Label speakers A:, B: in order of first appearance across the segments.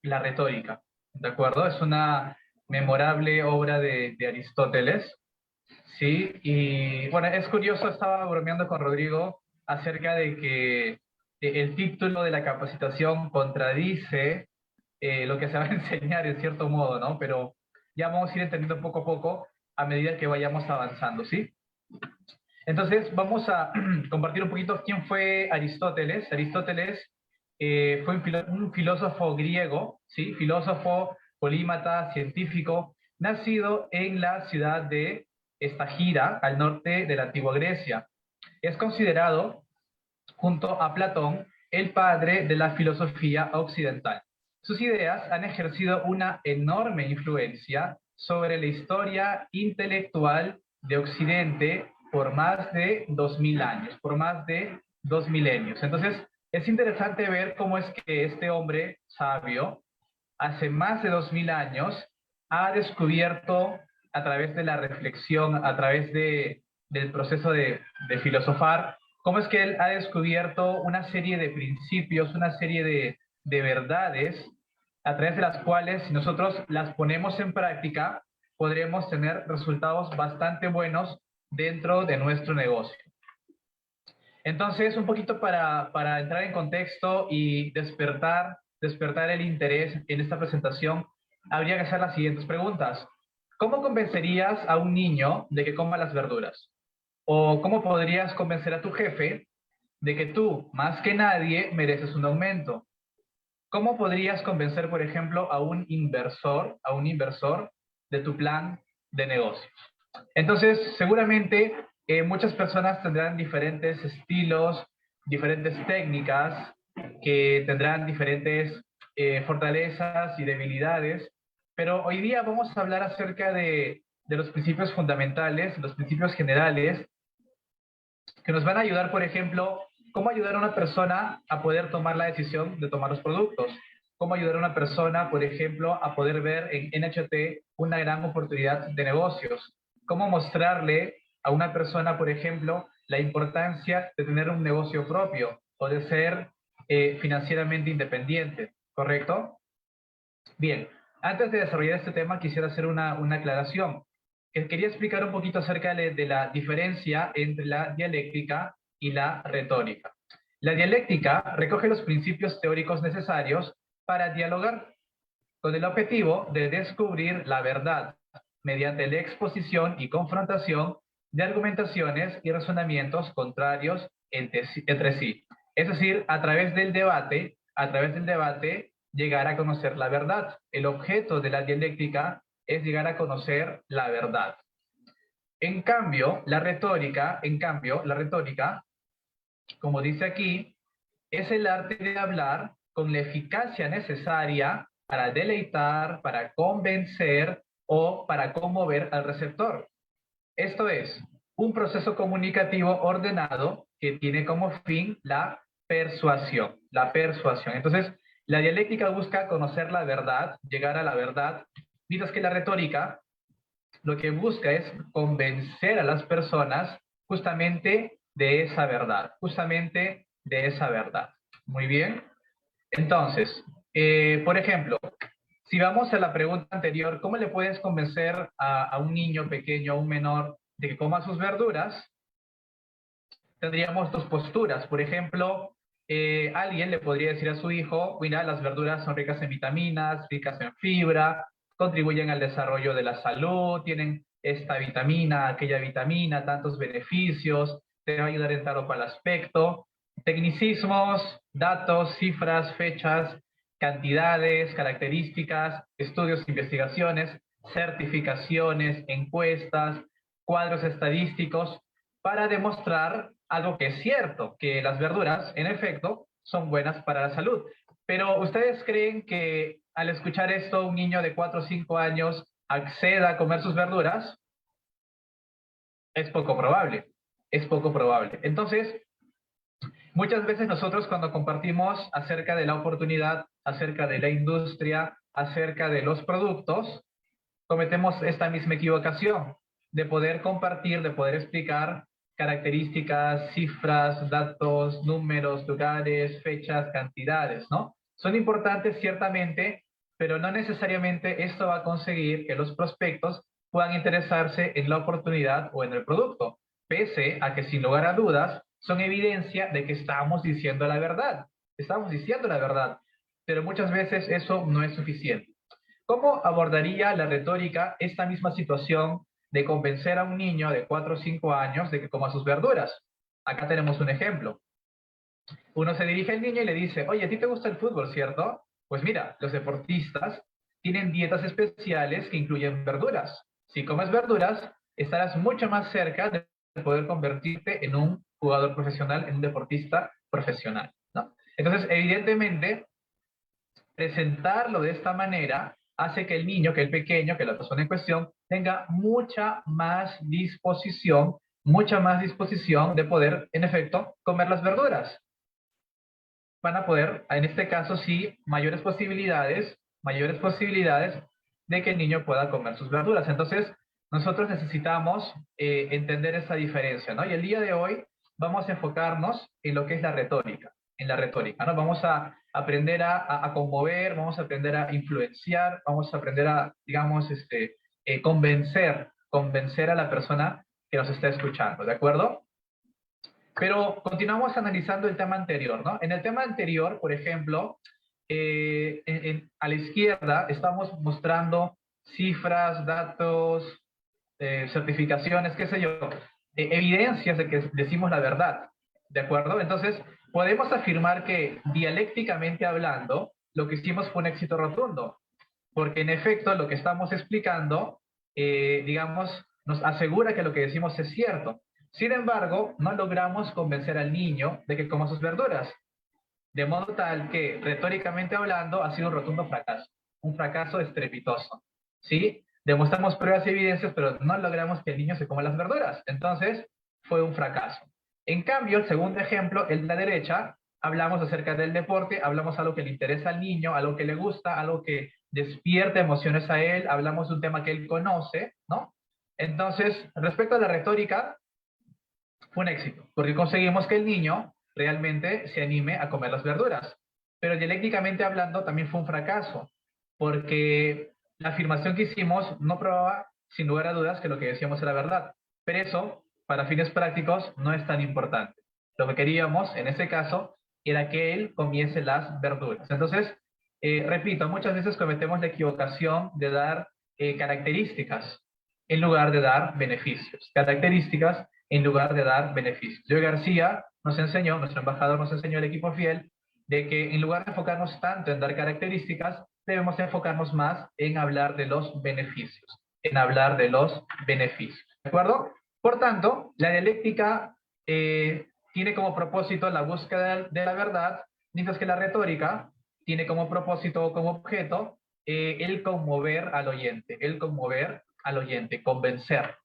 A: la retórica, ¿de acuerdo? Es una memorable obra de Aristóteles, ¿sí? Y bueno, es curioso, estaba bromeando con Rodrigo acerca de que el título de la capacitación contradice lo que se va a enseñar en cierto modo, ¿no? Pero ya vamos a ir entendiendo poco a poco a medida que vayamos avanzando, ¿sí? Entonces, vamos a compartir un poquito quién fue Aristóteles. Aristóteles fue un filósofo griego, ¿sí? Filósofo, polímata, científico, nacido en la ciudad de Estagira, al norte de la antigua Grecia. Es considerado, junto a Platón, el padre de la filosofía occidental. Sus ideas han ejercido una enorme influencia sobre la historia intelectual de Occidente por más de 2000 años, por más de 2 milenios. Entonces, es interesante ver cómo es que este hombre sabio, hace más de 2000 años, ha descubierto a través de la reflexión, a través del proceso de filosofar, cómo es que él ha descubierto una serie de principios, una serie de verdades, a través de las cuales, si nosotros las ponemos en práctica, podremos tener resultados bastante buenos dentro de nuestro negocio. Entonces, un poquito para entrar en contexto y despertar el interés en esta presentación, habría que hacer las siguientes preguntas. ¿Cómo convencerías a un niño de que coma las verduras? ¿O cómo podrías convencer a tu jefe de que tú, más que nadie, mereces un aumento? ¿Cómo podrías convencer, por ejemplo, a un inversor de tu plan de negocios? Entonces, seguramente muchas personas tendrán diferentes estilos, diferentes técnicas, que tendrán diferentes fortalezas y debilidades, pero hoy día vamos a hablar acerca de los principios fundamentales, los principios generales, que nos van a ayudar, por ejemplo, cómo ayudar a una persona a poder tomar la decisión de tomar los productos, cómo ayudar a una persona, por ejemplo, a poder ver en NHT una gran oportunidad de negocios, cómo mostrarle a una persona, por ejemplo, la importancia de tener un negocio propio o de ser financieramente independiente, ¿correcto? Bien, antes de desarrollar este tema quisiera hacer una aclaración. Quería explicar un poquito acerca de la diferencia entre la dialéctica y la retórica. La dialéctica recoge los principios teóricos necesarios para dialogar con el objetivo de descubrir la verdad mediante la exposición y confrontación de argumentaciones y razonamientos contrarios entre sí. Es decir, a través del debate, llegar a conocer la verdad. El objeto de la dialéctica es llegar a conocer la verdad. En cambio, la retórica, como dice aquí, es el arte de hablar con la eficacia necesaria para deleitar, para convencer o para conmover al receptor. Esto es, un proceso comunicativo ordenado que tiene como fin la persuasión. La persuasión. Entonces, la dialéctica busca conocer la verdad, llegar a la verdad, mientras que la retórica lo que busca es convencer a las personas justamente de esa verdad, justamente de esa verdad. Muy bien. Entonces, por ejemplo, si vamos a la pregunta anterior, ¿cómo le puedes convencer a un niño pequeño, a un menor, de que coma sus verduras? Tendríamos dos posturas. Por ejemplo, alguien le podría decir a su hijo, mira, las verduras son ricas en vitaminas, ricas en fibra, contribuyen al desarrollo de la salud, tienen esta vitamina, aquella vitamina, tantos beneficios, te va a ayudar en tal o cual aspecto. Tecnicismos, datos, cifras, fechas, cantidades, características, estudios, investigaciones, certificaciones, encuestas, cuadros estadísticos, para demostrar algo que es cierto, que las verduras, en efecto, son buenas para la salud. Pero ¿ustedes creen que al escuchar esto un niño de 4 o 5 años acceda a comer sus verduras? Es poco probable, es poco probable. Entonces, muchas veces nosotros cuando compartimos acerca de la oportunidad, acerca de la industria, acerca de los productos, cometemos esta misma equivocación de poder compartir, de poder explicar características, cifras, datos, números, lugares, fechas, cantidades, ¿no? Son importantes ciertamente, pero no necesariamente esto va a conseguir que los prospectos puedan interesarse en la oportunidad o en el producto, pese a que sin lugar a dudas son evidencia de que estamos diciendo la verdad. Estamos diciendo la verdad, pero muchas veces eso no es suficiente. ¿Cómo abordaría la retórica esta misma situación de convencer a un niño de 4 o 5 años de que coma sus verduras? Acá tenemos un ejemplo. Uno se dirige al niño y le dice, oye, ¿a ti te gusta el fútbol, cierto? Pues mira, los deportistas tienen dietas especiales que incluyen verduras. Si comes verduras, estarás mucho más cerca de poder convertirte en un jugador profesional, en un deportista profesional, ¿no? Entonces, evidentemente, presentarlo de esta manera hace que el niño, que el pequeño, que la persona en cuestión, tenga mucha más disposición de poder, en efecto, comer las verduras. Van a poder, en este caso sí, mayores posibilidades de que el niño pueda comer sus verduras. Entonces, nosotros necesitamos entender esa diferencia, ¿no? Y el día de hoy vamos a enfocarnos en lo que es la retórica, ¿no? Vamos a aprender a conmover, vamos a aprender a influenciar, vamos a aprender a, digamos, convencer a la persona que nos está escuchando, ¿de acuerdo? Pero continuamos analizando el tema anterior, ¿no? En el tema anterior, por ejemplo, a la izquierda estamos mostrando cifras, datos, certificaciones, qué sé yo, evidencias de que decimos la verdad, ¿de acuerdo? Entonces, podemos afirmar que dialécticamente hablando, lo que hicimos fue un éxito rotundo, porque en efecto lo que estamos explicando, digamos, nos asegura que lo que decimos es cierto. Sin embargo, no logramos convencer al niño de que coma sus verduras, de modo tal que, retóricamente hablando, ha sido un fracaso estrepitoso, ¿sí? Demostramos pruebas y evidencias, pero no logramos que el niño se coma las verduras. Entonces, fue un fracaso. En cambio, el segundo ejemplo, el de la derecha, hablamos acerca del deporte, hablamos algo que le interesa al niño, algo que le gusta, algo que despierta emociones a él, hablamos de un tema que él conoce, ¿no? Entonces, respecto a la retórica, fue un éxito, porque conseguimos que el niño realmente se anime a comer las verduras. Pero dialécticamente hablando también fue un fracaso, porque la afirmación que hicimos no probaba, sin lugar a dudas, que lo que decíamos era verdad. Pero eso, para fines prácticos, no es tan importante. Lo que queríamos, en ese caso, era que él comiese las verduras. Entonces, repito, muchas veces cometemos la equivocación de dar características en lugar de dar beneficios. Características en lugar de dar beneficios. Joe García nos enseñó, nuestro embajador nos enseñó al equipo fiel, de que en lugar de enfocarnos tanto en dar características, debemos enfocarnos más en hablar de los beneficios, ¿de acuerdo? Por tanto, la dialéctica tiene como propósito la búsqueda de la verdad, mientras que la retórica tiene como propósito o como objeto el conmover al oyente, convencer.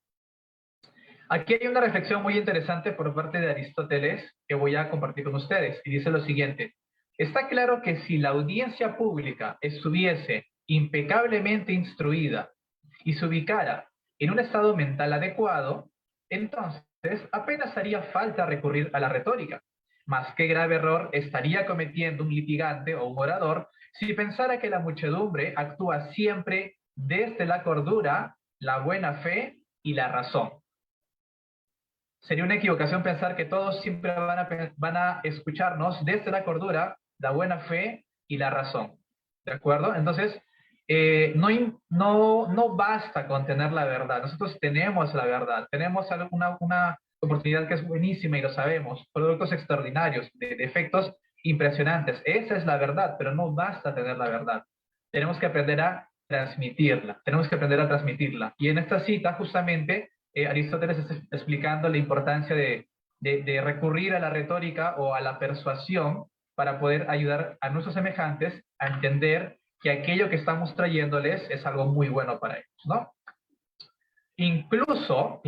A: Aquí hay una reflexión muy interesante por parte de Aristóteles que voy a compartir con ustedes, y dice lo siguiente: está claro que si la audiencia pública estuviese impecablemente instruida y se ubicara en un estado mental adecuado, entonces apenas haría falta recurrir a la retórica. Mas qué grave error estaría cometiendo un litigante o un orador si pensara que la muchedumbre actúa siempre desde la cordura, la buena fe y la razón. Sería una equivocación pensar que todos siempre van a escucharnos desde la cordura, la buena fe y la razón. ¿De acuerdo? Entonces, no basta con tener la verdad. Nosotros tenemos la verdad. Tenemos una oportunidad que es buenísima y lo sabemos. Productos extraordinarios, de efectos impresionantes. Esa es la verdad, pero no basta tener la verdad. Tenemos que aprender a transmitirla. Y en esta cita, justamente, Aristóteles está explicando la importancia de recurrir a la retórica o a la persuasión para poder ayudar a nuestros semejantes a entender que aquello que estamos trayéndoles es algo muy bueno para ellos, ¿no? Incluso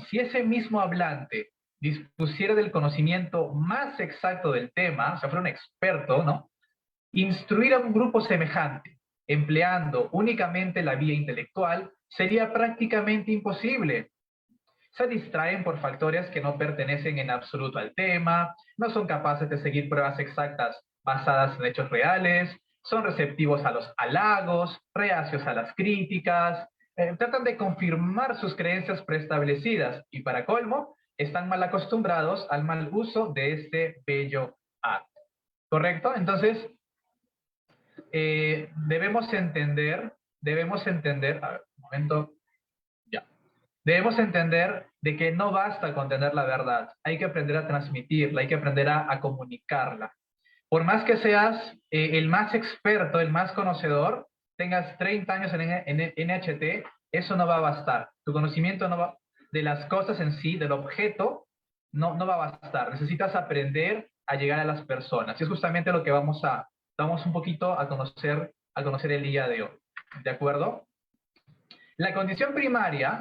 A: si ese mismo hablante dispusiera del conocimiento más exacto del tema, o sea, fuera un experto, ¿no? Instruir a un grupo semejante, empleando únicamente la vía intelectual, sería prácticamente imposible. Se distraen por factores que no pertenecen en absoluto al tema, no son capaces de seguir pruebas exactas basadas en hechos reales, son receptivos a los halagos, reacios a las críticas, tratan de confirmar sus creencias preestablecidas y para colmo, están mal acostumbrados al mal uso de este bello acto. ¿Correcto? Entonces, debemos entender, a ver, un momento, ya. Debemos entender de que no basta con tener la verdad, hay que aprender a transmitirla, hay que aprender a comunicarla. Por más que seas el más experto, el más conocedor, tengas 30 años en NHT, eso no va a bastar. Tu conocimiento no va, de las cosas en sí, del objeto, no va a bastar. Necesitas aprender a llegar a las personas. Y es justamente lo que vamos un poquito a conocer el día de hoy. ¿De acuerdo? La condición primaria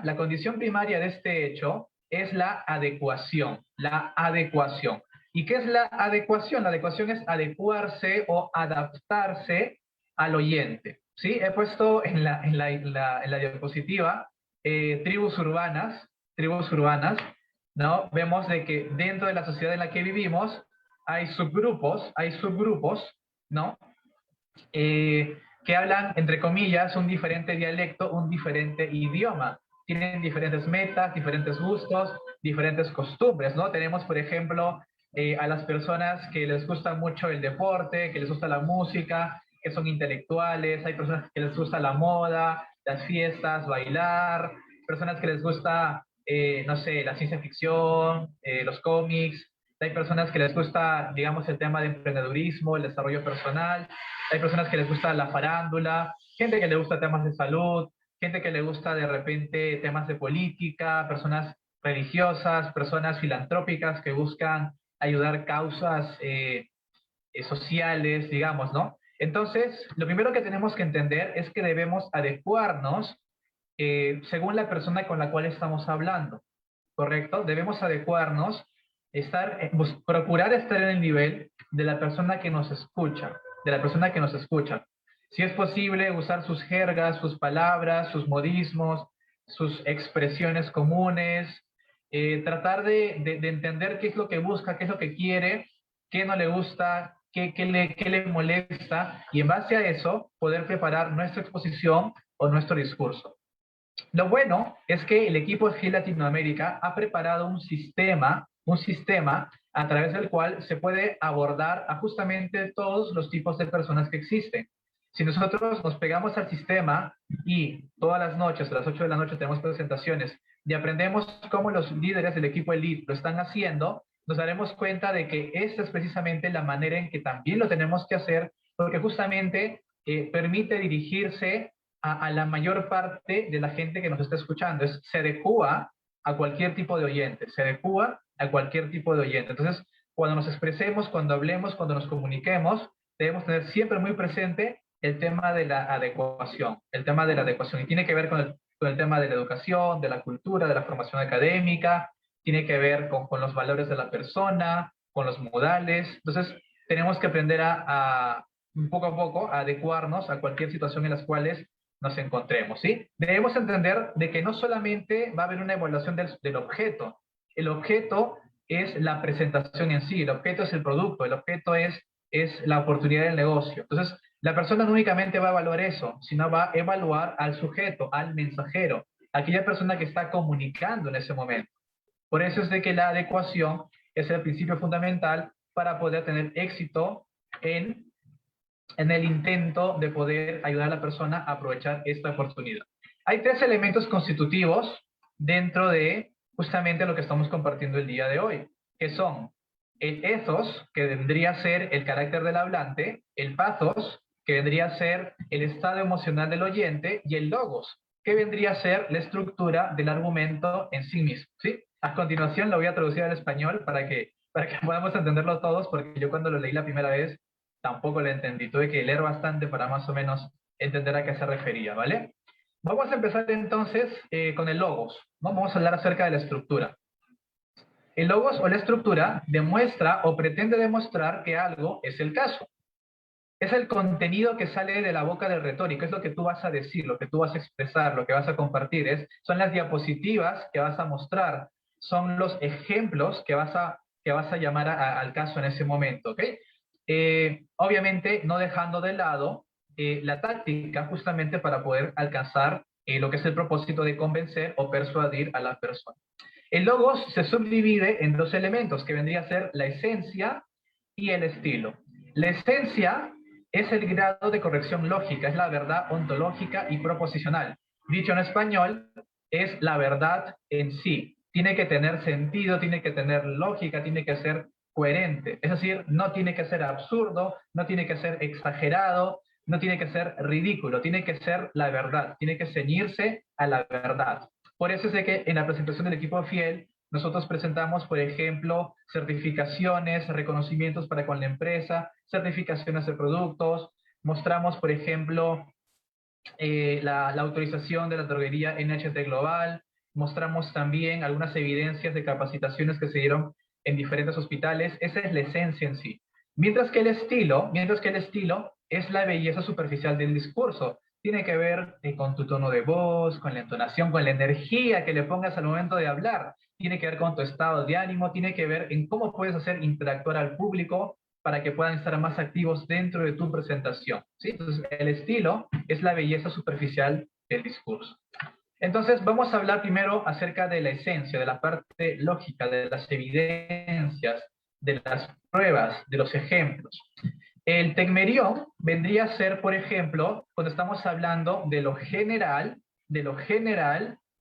A: de este hecho es la adecuación, la adecuación. ¿Y qué es la adecuación? La adecuación es adecuarse o adaptarse al oyente. ¿Sí? He puesto en la diapositiva tribus urbanas, ¿no? Vemos de que dentro de la sociedad en la que vivimos hay subgrupos, ¿no? Que hablan, entre comillas, un diferente dialecto, un diferente idioma. Tienen diferentes metas, diferentes gustos, diferentes costumbres, ¿no? Tenemos, por ejemplo, a las personas que les gusta mucho el deporte, que les gusta la música, que son intelectuales, hay personas que les gusta la moda, las fiestas, bailar, personas que les gusta, no sé, la ciencia ficción, los cómics, hay personas que les gusta, digamos, el tema de emprendedurismo, el desarrollo personal, hay personas que les gusta la farándula, gente que le gusta temas de salud, gente que le gusta de repente temas de política, personas religiosas, personas filantrópicas que buscan ayudar causas sociales, digamos, ¿no? Entonces, lo primero que tenemos que entender es que debemos adecuarnos según la persona con la cual estamos hablando, ¿correcto? Debemos adecuarnos, procurar estar en el nivel de la persona que nos escucha, de la persona que nos escucha. Si es posible, usar sus jergas, sus palabras, sus modismos, sus expresiones comunes, tratar de entender qué es lo que busca, qué es lo que quiere, qué no le gusta, qué le molesta, y en base a eso poder preparar nuestra exposición o nuestro discurso. Lo bueno es que el equipo de GIL Latinoamérica ha preparado un sistema a través del cual se puede abordar a justamente todos los tipos de personas que existen. Si nosotros nos pegamos al sistema y todas las noches, a las 8 de la noche, tenemos presentaciones y aprendemos cómo los líderes del equipo Elite lo están haciendo, nos daremos cuenta de que esta es precisamente la manera en que también lo tenemos que hacer, porque justamente permite dirigirse a la mayor parte de la gente que nos está escuchando. Se adecua a cualquier tipo de oyente, se adecua a cualquier tipo de oyente. Entonces, cuando nos expresemos, cuando hablemos, cuando nos comuniquemos, debemos tener siempre muy presente el tema de la adecuación, el tema de la adecuación. Y tiene que ver con el tema de la educación, de la cultura, de la formación académica, tiene que ver con los valores de la persona, con los modales. Entonces, tenemos que aprender poco a poco, a adecuarnos a cualquier situación en las cuales nos encontremos, ¿sí? Debemos entender de que no solamente va a haber una evaluación del objeto, el objeto es la presentación en sí, el objeto es el producto, el objeto es la oportunidad del negocio. Entonces, la persona no únicamente va a evaluar eso, sino va a evaluar al sujeto, al mensajero, aquella persona que está comunicando en ese momento. Por eso es de que la adecuación es el principio fundamental para poder tener éxito en el intento de poder ayudar a la persona a aprovechar esta oportunidad. Hay tres elementos constitutivos dentro de justamente lo que estamos compartiendo el día de hoy, que son el ethos, que vendría a ser el carácter del hablante, el pathos, que vendría a ser el estado emocional del oyente, y el logos, que vendría a ser la estructura del argumento en sí mismo, ¿sí? A continuación lo voy a traducir al español para que podamos entenderlo todos, porque yo cuando lo leí la primera vez tampoco lo entendí. Tuve que leer bastante para más o menos entender a qué se refería, ¿vale? Vamos a empezar entonces con el logos, ¿no? Vamos a hablar acerca de la estructura. El logos o la estructura demuestra o pretende demostrar que algo es el caso. Es el contenido que sale de la boca del retórico, es lo que tú vas a decir, lo que tú vas a expresar, lo que vas a compartir, son las diapositivas que vas a mostrar, son los ejemplos que vas a llamar al caso en ese momento, ¿ok? obviamente no dejando de lado la táctica justamente para poder alcanzar lo que es el propósito de convencer o persuadir a la persona. El logos se subdivide en dos elementos que vendría a ser la esencia y el estilo. La esencia es el grado de corrección lógica, es la verdad ontológica y proposicional. Dicho en español, es la verdad en sí. Tiene que tener sentido, tiene que tener lógica, tiene que ser coherente. Es decir, no tiene que ser absurdo, no tiene que ser exagerado, no tiene que ser ridículo, tiene que ser la verdad, tiene que ceñirse a la verdad. Por eso es de que en la presentación del equipo fiel, nosotros presentamos, por ejemplo, certificaciones, reconocimientos para con la empresa, certificaciones de productos, mostramos, por ejemplo, la autorización de la droguería NHT Global, mostramos también algunas evidencias de capacitaciones que se dieron en diferentes hospitales. Esa es la esencia en sí. Mientras que el estilo es la belleza superficial del discurso. Tiene que ver con tu tono de voz, con la entonación, con la energía que le pongas al momento de hablar. Tiene que ver con tu estado de ánimo, tiene que ver en cómo puedes hacer interactuar al público para que puedan estar más activos dentro de tu presentación, ¿sí? Entonces, el estilo es la belleza superficial del discurso. Entonces, vamos a hablar primero acerca de la esencia, de la parte lógica, de las evidencias, de las pruebas, de los ejemplos. El tecmerión vendría a ser, por ejemplo, cuando estamos hablando de lo general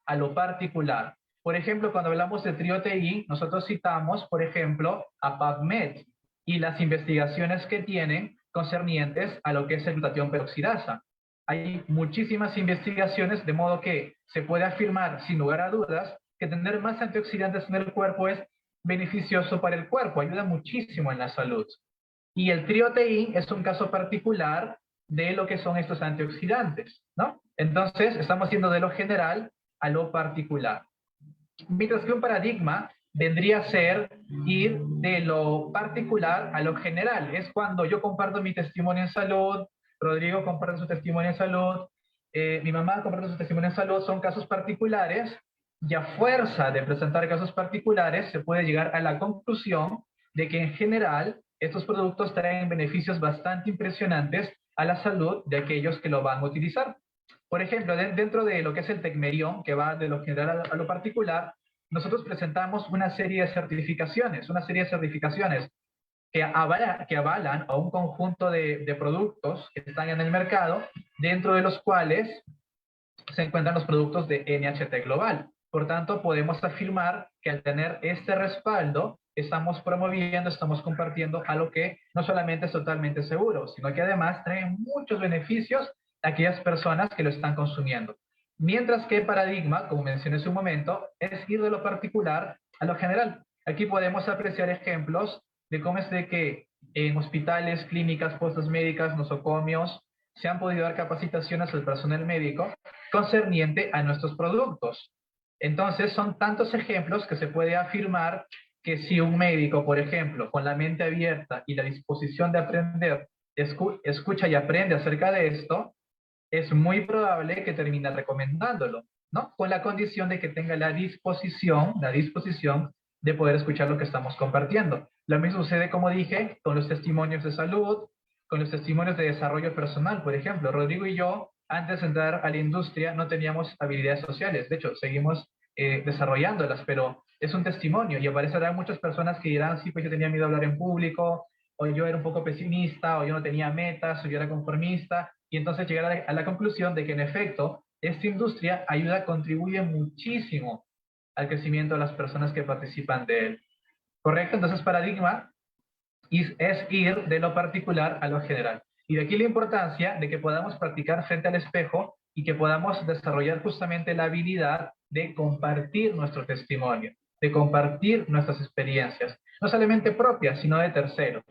A: a lo particular. Por ejemplo, cuando hablamos de trioteín, nosotros citamos, por ejemplo, a PubMed y las investigaciones que tienen concernientes a lo que es el glutatión peroxidasa. Hay muchísimas investigaciones, de modo que se puede afirmar, sin lugar a dudas, que tener más antioxidantes en el cuerpo es beneficioso para el cuerpo, ayuda muchísimo en la salud. Y el trioteín es un caso particular de lo que son estos antioxidantes, ¿no? Entonces, estamos yendo de lo general a lo particular. Mientras que un paradigma vendría a ser ir de lo particular a lo general. Es cuando yo comparto mi testimonio en salud, Rodrigo comparte su testimonio en salud, mi mamá comparte su testimonio en salud, son casos particulares, y a fuerza de presentar casos particulares se puede llegar a la conclusión de que en general estos productos traen beneficios bastante impresionantes a la salud de aquellos que lo van a utilizar. Por ejemplo, dentro de lo que es el tecmerión, que va de lo general a lo particular, nosotros presentamos una serie de certificaciones que avalan a un conjunto de productos que están en el mercado, dentro de los cuales se encuentran los productos de NHT Global. Por tanto, podemos afirmar que al tener este respaldo, estamos promoviendo, estamos compartiendo algo que no solamente es totalmente seguro, sino que además trae muchos beneficios a aquellas personas que lo están consumiendo. Mientras que el paradigma, como mencioné hace un momento, es ir de lo particular a lo general. Aquí podemos apreciar ejemplos de cómo es de que en hospitales, clínicas, postas médicas, nosocomios, se han podido dar capacitaciones al personal médico concerniente a nuestros productos. Entonces, son tantos ejemplos que se puede afirmar que si un médico, por ejemplo, con la mente abierta y la disposición de aprender, escucha y aprende acerca de esto, es muy probable que termine recomendándolo, ¿no? Con la condición de que tenga la disposición de poder escuchar lo que estamos compartiendo. Lo mismo sucede, como dije, con los testimonios de salud, con los testimonios de desarrollo personal. Por ejemplo, Rodrigo y yo, antes de entrar a la industria, no teníamos habilidades sociales. De hecho, seguimos desarrollándolas, pero es un testimonio y aparecerán muchas personas que dirán, sí, pues yo tenía miedo a hablar en público, o yo era un poco pesimista, o yo no tenía metas, o yo era conformista, y entonces llegar a la conclusión de que en efecto, esta industria ayuda, contribuye muchísimo al crecimiento de las personas que participan de él. ¿Correcto? Entonces, paradigma es ir de lo particular a lo general. Y de aquí la importancia de que podamos practicar frente al espejo y que podamos desarrollar justamente la habilidad de compartir nuestro testimonio, de compartir nuestras experiencias, no solamente propias, sino de terceros.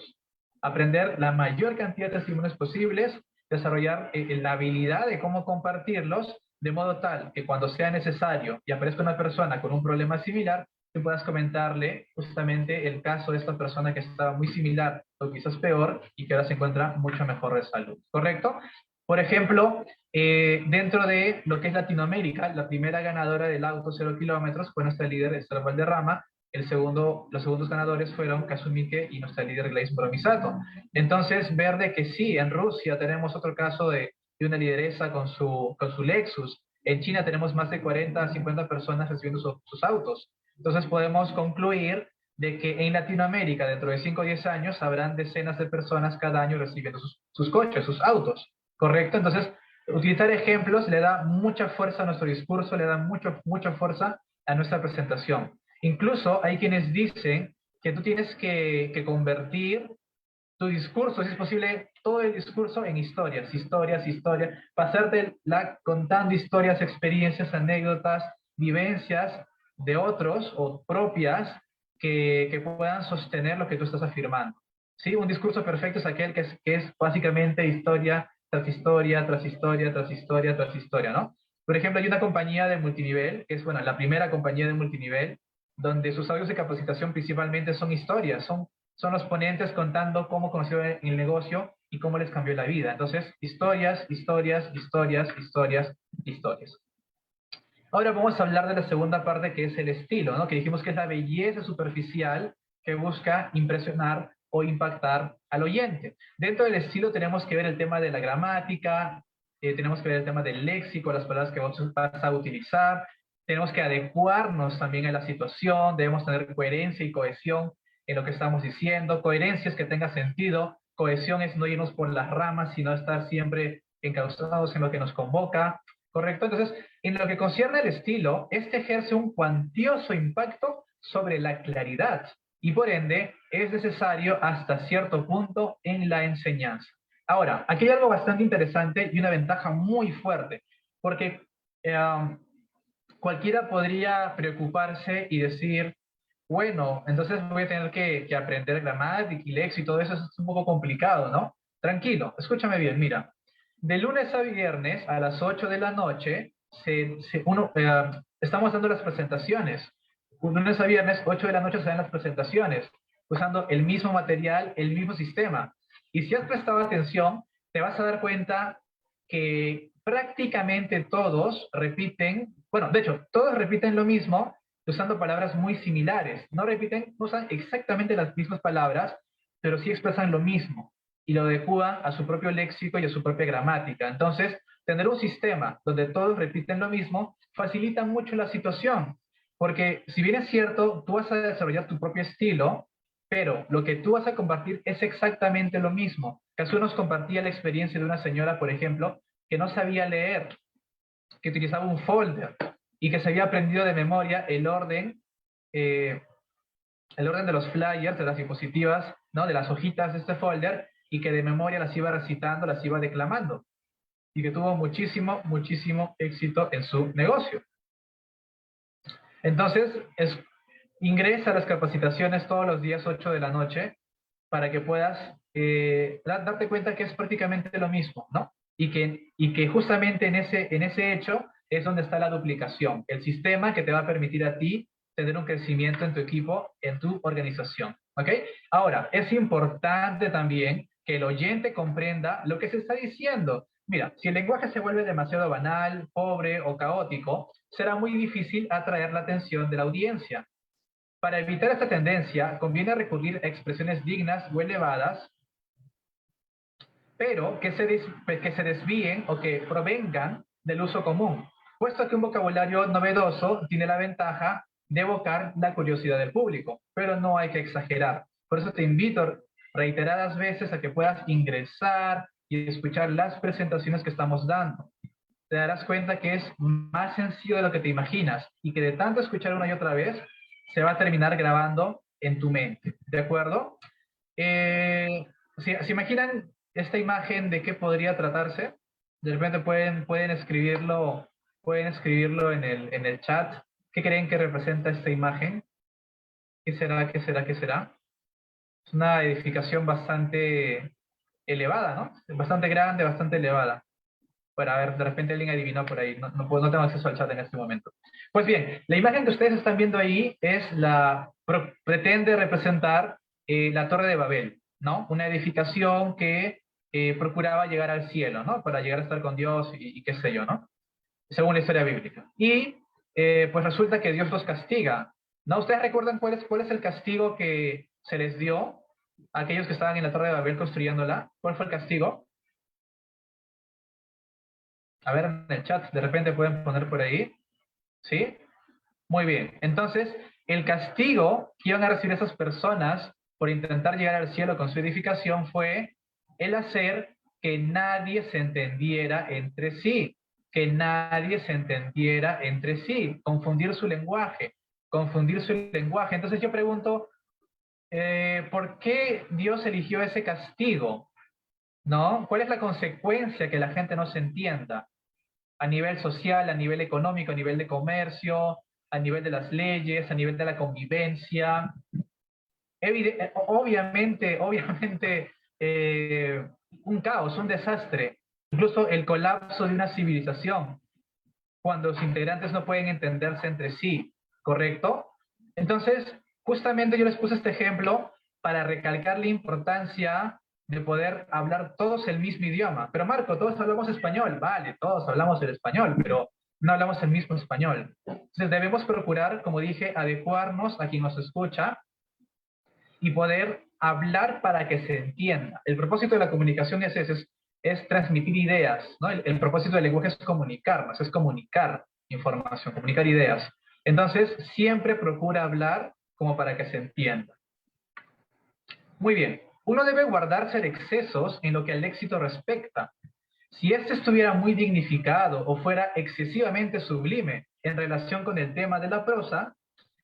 A: Aprender la mayor cantidad de testimonios posibles, desarrollar la habilidad de cómo compartirlos, de modo tal que cuando sea necesario y aparezca una persona con un problema similar, tú puedas comentarle justamente el caso de esta persona que estaba muy similar o quizás peor y que ahora se encuentra mucho mejor de salud, ¿correcto? Por ejemplo, dentro de lo que es Latinoamérica, la primera ganadora del auto 0 kilómetros fue nuestra líder Esther Valderrama, Los segundos ganadores fueron Kazumike y nuestra líder Gladys Moromisato. Entonces, ver de que sí, en Rusia tenemos otro caso de una lideresa con su Lexus. En China tenemos más de 40 a 50 personas recibiendo sus autos. Entonces podemos concluir de que en Latinoamérica, dentro de 5 o 10 años, habrán decenas de personas cada año recibiendo sus coches, sus autos. ¿Correcto? Entonces, utilizar ejemplos le da mucha fuerza a nuestro discurso, le da mucha fuerza a nuestra presentación. Incluso hay quienes dicen que tú tienes que convertir tu discurso, si es posible, todo el discurso en historias, pasártela contando historias, experiencias, anécdotas, vivencias de otros o propias que puedan sostener lo que tú estás afirmando. ¿Sí? Un discurso perfecto es aquel que es básicamente historia tras historia, tras historia, tras historia, tras historia, ¿no? Por ejemplo, hay una compañía de multinivel, que es, bueno, la primera compañía de multinivel, donde sus audios de capacitación principalmente son historias, son los ponentes contando cómo conocieron el negocio y cómo les cambió la vida. Entonces, historias, historias, historias, historias, historias. Ahora vamos a hablar de la segunda parte, que es el estilo, ¿no? Que dijimos que es la belleza superficial que busca impresionar o impactar al oyente. Dentro del estilo tenemos que ver el tema de la gramática, tenemos que ver el tema del léxico, las palabras que vas a utilizar, tenemos que adecuarnos también a la situación, debemos tener coherencia y cohesión en lo que estamos diciendo. Coherencia es que tenga sentido, cohesión es no irnos por las ramas, sino estar siempre encausados en lo que nos convoca, ¿correcto? Entonces, en lo que concierne al estilo, este ejerce un cuantioso impacto sobre la claridad y por ende es necesario hasta cierto punto en la enseñanza. Ahora, aquí hay algo bastante interesante y una ventaja muy fuerte, porque cualquiera podría preocuparse y decir, bueno, entonces voy a tener que aprender gramática y léxico y todo eso es un poco complicado, ¿no? Tranquilo, escúchame bien, mira. De lunes a viernes a las 8 de la noche, estamos dando las presentaciones. De lunes a viernes, 8 de la noche se dan las presentaciones, usando el mismo material, el mismo sistema. Y si has prestado atención, te vas a dar cuenta que prácticamente todos repiten, bueno, de hecho, todos repiten lo mismo, usando palabras muy similares. No repiten, no usan exactamente las mismas palabras, pero sí expresan lo mismo y lo adecúan a su propio léxico y a su propia gramática. Entonces, tener un sistema donde todos repiten lo mismo facilita mucho la situación, porque si bien es cierto, tú vas a desarrollar tu propio estilo, pero lo que tú vas a compartir es exactamente lo mismo. Caso nos compartía la experiencia de una señora, por ejemplo, que no sabía leer, que utilizaba un folder y que se había aprendido de memoria eh, el orden de los flyers, de las diapositivas, ¿no? De las hojitas de este folder, y que de memoria las iba recitando, las iba declamando, y que tuvo muchísimo éxito en su negocio. Entonces, ingresa a las capacitaciones todos los días 8 de la noche para que puedas darte cuenta que es prácticamente lo mismo, ¿no? Y que justamente en ese hecho es donde está la duplicación, el sistema que te va a permitir a ti tener un crecimiento en tu equipo, en tu organización, ¿ok? Ahora, es importante también que el oyente comprenda lo que se está diciendo. Mira, si el lenguaje se vuelve demasiado banal, pobre o caótico, será muy difícil atraer la atención de la audiencia. Para evitar esta tendencia, conviene recurrir a expresiones dignas o elevadas, pero que se desvíen o que provengan del uso común, puesto que un vocabulario novedoso tiene la ventaja de evocar la curiosidad del público, pero no hay que exagerar. Por eso te invito reiteradas veces a que puedas ingresar y escuchar las presentaciones que estamos dando. Te darás cuenta que es más sencillo de lo que te imaginas y que de tanto escuchar una y otra vez, se va a terminar grabando en tu mente, ¿de acuerdo? ¿Se imaginan esta imagen de qué podría tratarse? De repente pueden escribirlo en el chat. ¿Qué creen que representa esta imagen? ¿Qué será? ¿Qué será? ¿Qué será? Es una edificación bastante elevada, ¿no? Bastante grande, bastante elevada. Bueno, a ver, de repente alguien adivinó por ahí. No tengo acceso al chat en este momento. Pues bien, la imagen que ustedes están viendo ahí pretende representar la Torre de Babel, ¿no? Una edificación que procuraba llegar al cielo, ¿no? Para llegar a estar con Dios y qué sé yo, ¿no? Según la historia bíblica. Y pues resulta que Dios los castiga ¿No? ¿Ustedes recuerdan cuál es el castigo que se les dio a aquellos que estaban en la Torre de Babel construyéndola? ¿Cuál fue el castigo? A ver, en el chat, de repente pueden poner por ahí. ¿Sí? Muy bien. Entonces, el castigo que iban a recibir esas personas por intentar llegar al cielo con su edificación fue el hacer que nadie se entendiera entre sí, que nadie se entendiera entre sí, confundir su lenguaje, confundir su lenguaje. Entonces yo pregunto, ¿por qué Dios eligió ese castigo? ¿No? ¿Cuál es la consecuencia que la gente no se entienda? A nivel social, a nivel económico, a nivel de comercio, a nivel de las leyes, a nivel de la convivencia. Obviamente, un caos, un desastre, incluso el colapso de una civilización, cuando los integrantes no pueden entenderse entre sí, ¿correcto? Entonces, justamente yo les puse este ejemplo para recalcar la importancia de poder hablar todos el mismo idioma. Pero Marco, todos hablamos español, vale, todos hablamos el español, pero no hablamos el mismo español. Entonces debemos procurar, como dije, adecuarnos a quien nos escucha y poder hablar para que se entienda. El propósito de la comunicación es ese, es transmitir ideas, ¿no? El propósito del lenguaje es comunicarnos, es comunicar información, comunicar ideas. Entonces, siempre procura hablar como para que se entienda. Muy bien. Uno debe guardarse de excesos en lo que al éxito respecta. Si este estuviera muy dignificado o fuera excesivamente sublime en relación con el tema de la prosa,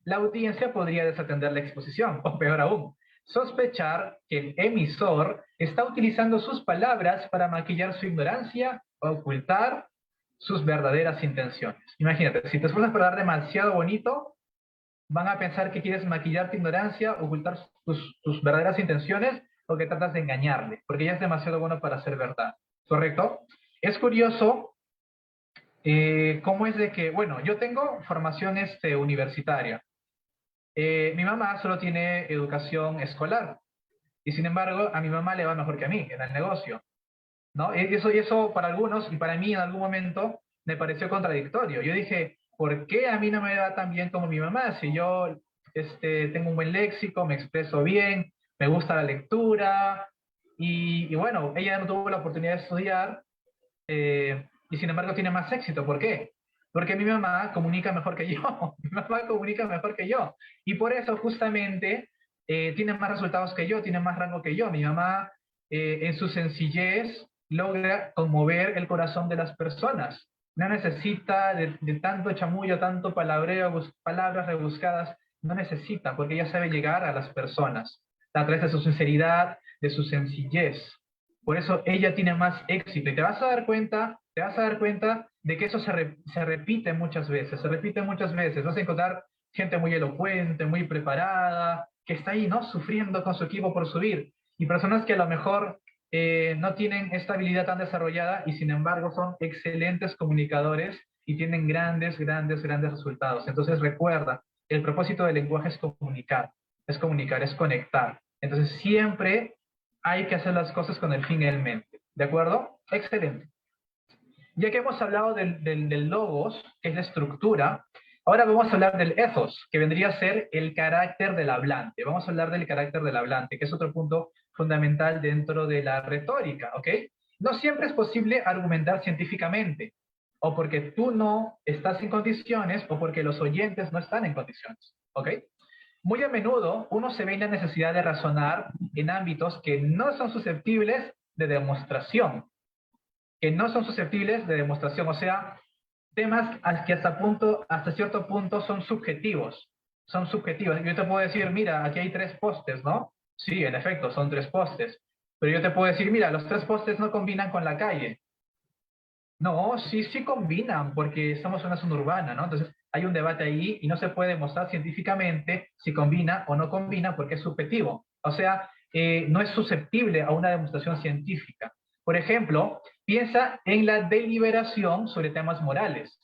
A: la audiencia podría desatender la exposición, o peor aún, sospechar que el emisor está utilizando sus palabras para maquillar su ignorancia o ocultar sus verdaderas intenciones. Imagínate, si te esfuerzas para dar demasiado bonito, van a pensar que quieres maquillar tu ignorancia, ocultar tus verdaderas intenciones, o que tratas de engañarle, porque ya es demasiado bueno para ser verdad. ¿Correcto? Es curioso cómo es de que, bueno, yo tengo formación universitaria. Mi mamá solo tiene educación escolar y sin embargo a mi mamá le va mejor que a mí en el negocio, ¿no? Y eso para algunos y para mí en algún momento me pareció contradictorio. Yo dije, ¿por qué a mí no me va tan bien como mi mamá? Si yo tengo un buen léxico, me expreso bien, me gusta la lectura y bueno, ella no tuvo la oportunidad de estudiar y sin embargo tiene más éxito. ¿Por qué? Porque mi mamá comunica mejor que yo. Mi mamá comunica mejor que yo. Y por eso justamente tiene más resultados que yo, tiene más rango que yo. Mi mamá en su sencillez logra conmover el corazón de las personas. No necesita de tanto chamullo, tanto palabreo, palabras rebuscadas. No necesita, porque ella sabe llegar a las personas a través de su sinceridad, de su sencillez. Por eso ella tiene más éxito. Y te vas a dar cuenta de que eso se repite muchas veces, se repite muchas veces. Vas a encontrar gente muy elocuente, muy preparada, que está ahí, ¿no? Sufriendo con su equipo por subir. Y personas que a lo mejor no tienen esta habilidad tan desarrollada y sin embargo son excelentes comunicadores y tienen grandes resultados. Entonces recuerda, el propósito del lenguaje es comunicar, es conectar. Entonces siempre hay que hacer las cosas con el fin en mente. ¿De acuerdo? Excelente. Ya que hemos hablado del logos, que es la estructura, ahora vamos a hablar del ethos, que vendría a ser el carácter del hablante. Vamos a hablar del carácter del hablante, que es otro punto fundamental dentro de la retórica, ¿ok? No siempre es posible argumentar científicamente, o porque tú no estás en condiciones, o porque los oyentes no están en condiciones, ¿ok? Muy a menudo uno se ve en la necesidad de razonar en ámbitos que no son susceptibles de demostración, o sea, temas que hasta cierto punto son subjetivos. Yo te puedo decir, mira, aquí hay 3 postes, ¿no? Sí, en efecto, son 3 postes, pero yo te puedo decir, mira, los 3 postes no combinan con la calle. No, sí combinan, porque estamos en una zona urbana, ¿no? Entonces, hay un debate ahí y no se puede demostrar científicamente si combina o no combina porque es subjetivo. O sea, no es susceptible a una demostración científica. Por ejemplo, piensa en la deliberación sobre temas morales,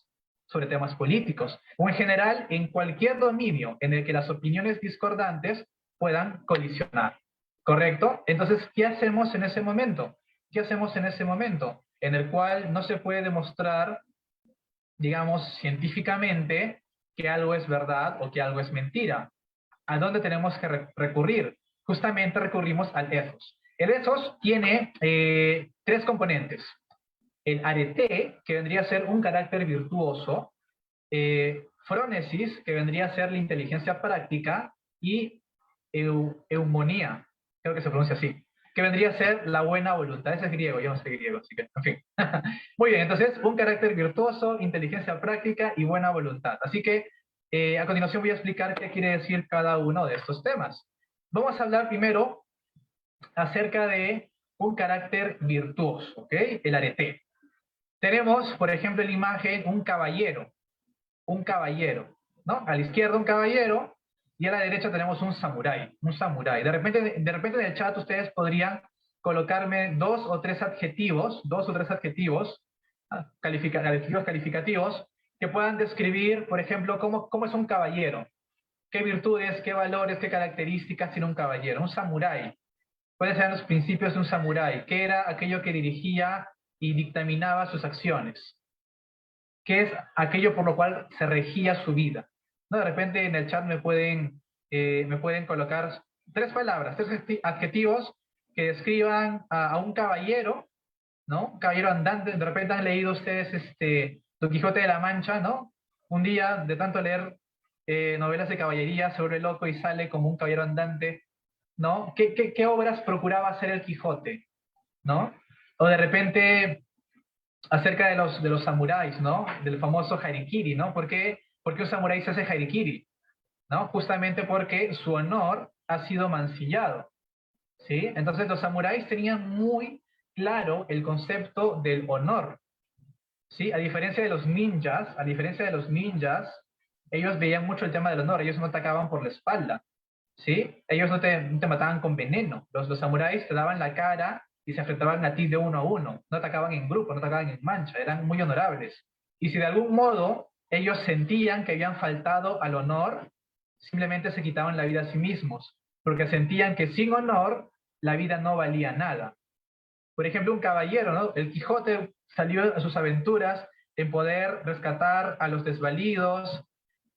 A: sobre temas políticos, o en general en cualquier dominio en el que las opiniones discordantes puedan colisionar. ¿Correcto? Entonces, ¿qué hacemos en ese momento? ¿Qué hacemos en ese momento? En el cual no se puede demostrar, digamos, científicamente que algo es verdad o que algo es mentira. ¿A dónde tenemos que recurrir? Justamente recurrimos al ethos. El ethos tiene tres componentes. El arete, que vendría a ser un carácter virtuoso, frónesis, que vendría a ser la inteligencia práctica, y eumonía, creo que se pronuncia así, que vendría a ser la buena voluntad. Ese es griego, yo no sé griego, así que, en fin. Muy bien, entonces, un carácter virtuoso, inteligencia práctica y buena voluntad. Así que, a continuación voy a explicar qué quiere decir cada uno de estos temas. Vamos a hablar primero acerca de un carácter virtuoso, ¿ok? El arete. Tenemos, por ejemplo, en la imagen un caballero, ¿no? A la izquierda un caballero y a la derecha tenemos un samurái, un samurái. De repente en el chat ustedes podrían colocarme dos o tres adjetivos calificativos que puedan describir, por ejemplo, cómo es un caballero, qué virtudes, qué valores, qué características tiene un caballero, un samurái. ¿Cuáles eran los principios de un samurái? ¿Qué era aquello que dirigía y dictaminaba sus acciones? ¿Qué es aquello por lo cual se regía su vida? ¿No? De repente en el chat me pueden colocar tres palabras, tres adjetivos que describan a un caballero, ¿no? Un caballero andante. De repente han leído ustedes Don Quijote de la Mancha, ¿no? Un día, de tanto leer novelas de caballería, se vuelve loco y sale como un caballero andante, ¿no? ¿Qué obras procuraba hacer el Quijote, ¿no? O de repente acerca de los samuráis, ¿no? Del famoso harikiri, ¿no? ¿Por qué un samurái se hace harikiri? ¿No? Justamente porque su honor ha sido mancillado, ¿sí? Entonces los samuráis tenían muy claro el concepto del honor, ¿sí? A diferencia de los ninjas, ellos veían mucho el tema del honor, ellos no atacaban por la espalda, ¿sí? Ellos no te mataban con veneno. Los samuráis te daban la cara y se enfrentaban a ti de uno a uno. No atacaban en grupo, no atacaban en mancha, eran muy honorables. Y si de algún modo ellos sentían que habían faltado al honor, simplemente se quitaban la vida a sí mismos, porque sentían que sin honor la vida no valía nada. Por ejemplo, un caballero, ¿no? El Quijote salió a sus aventuras en poder rescatar a los desvalidos,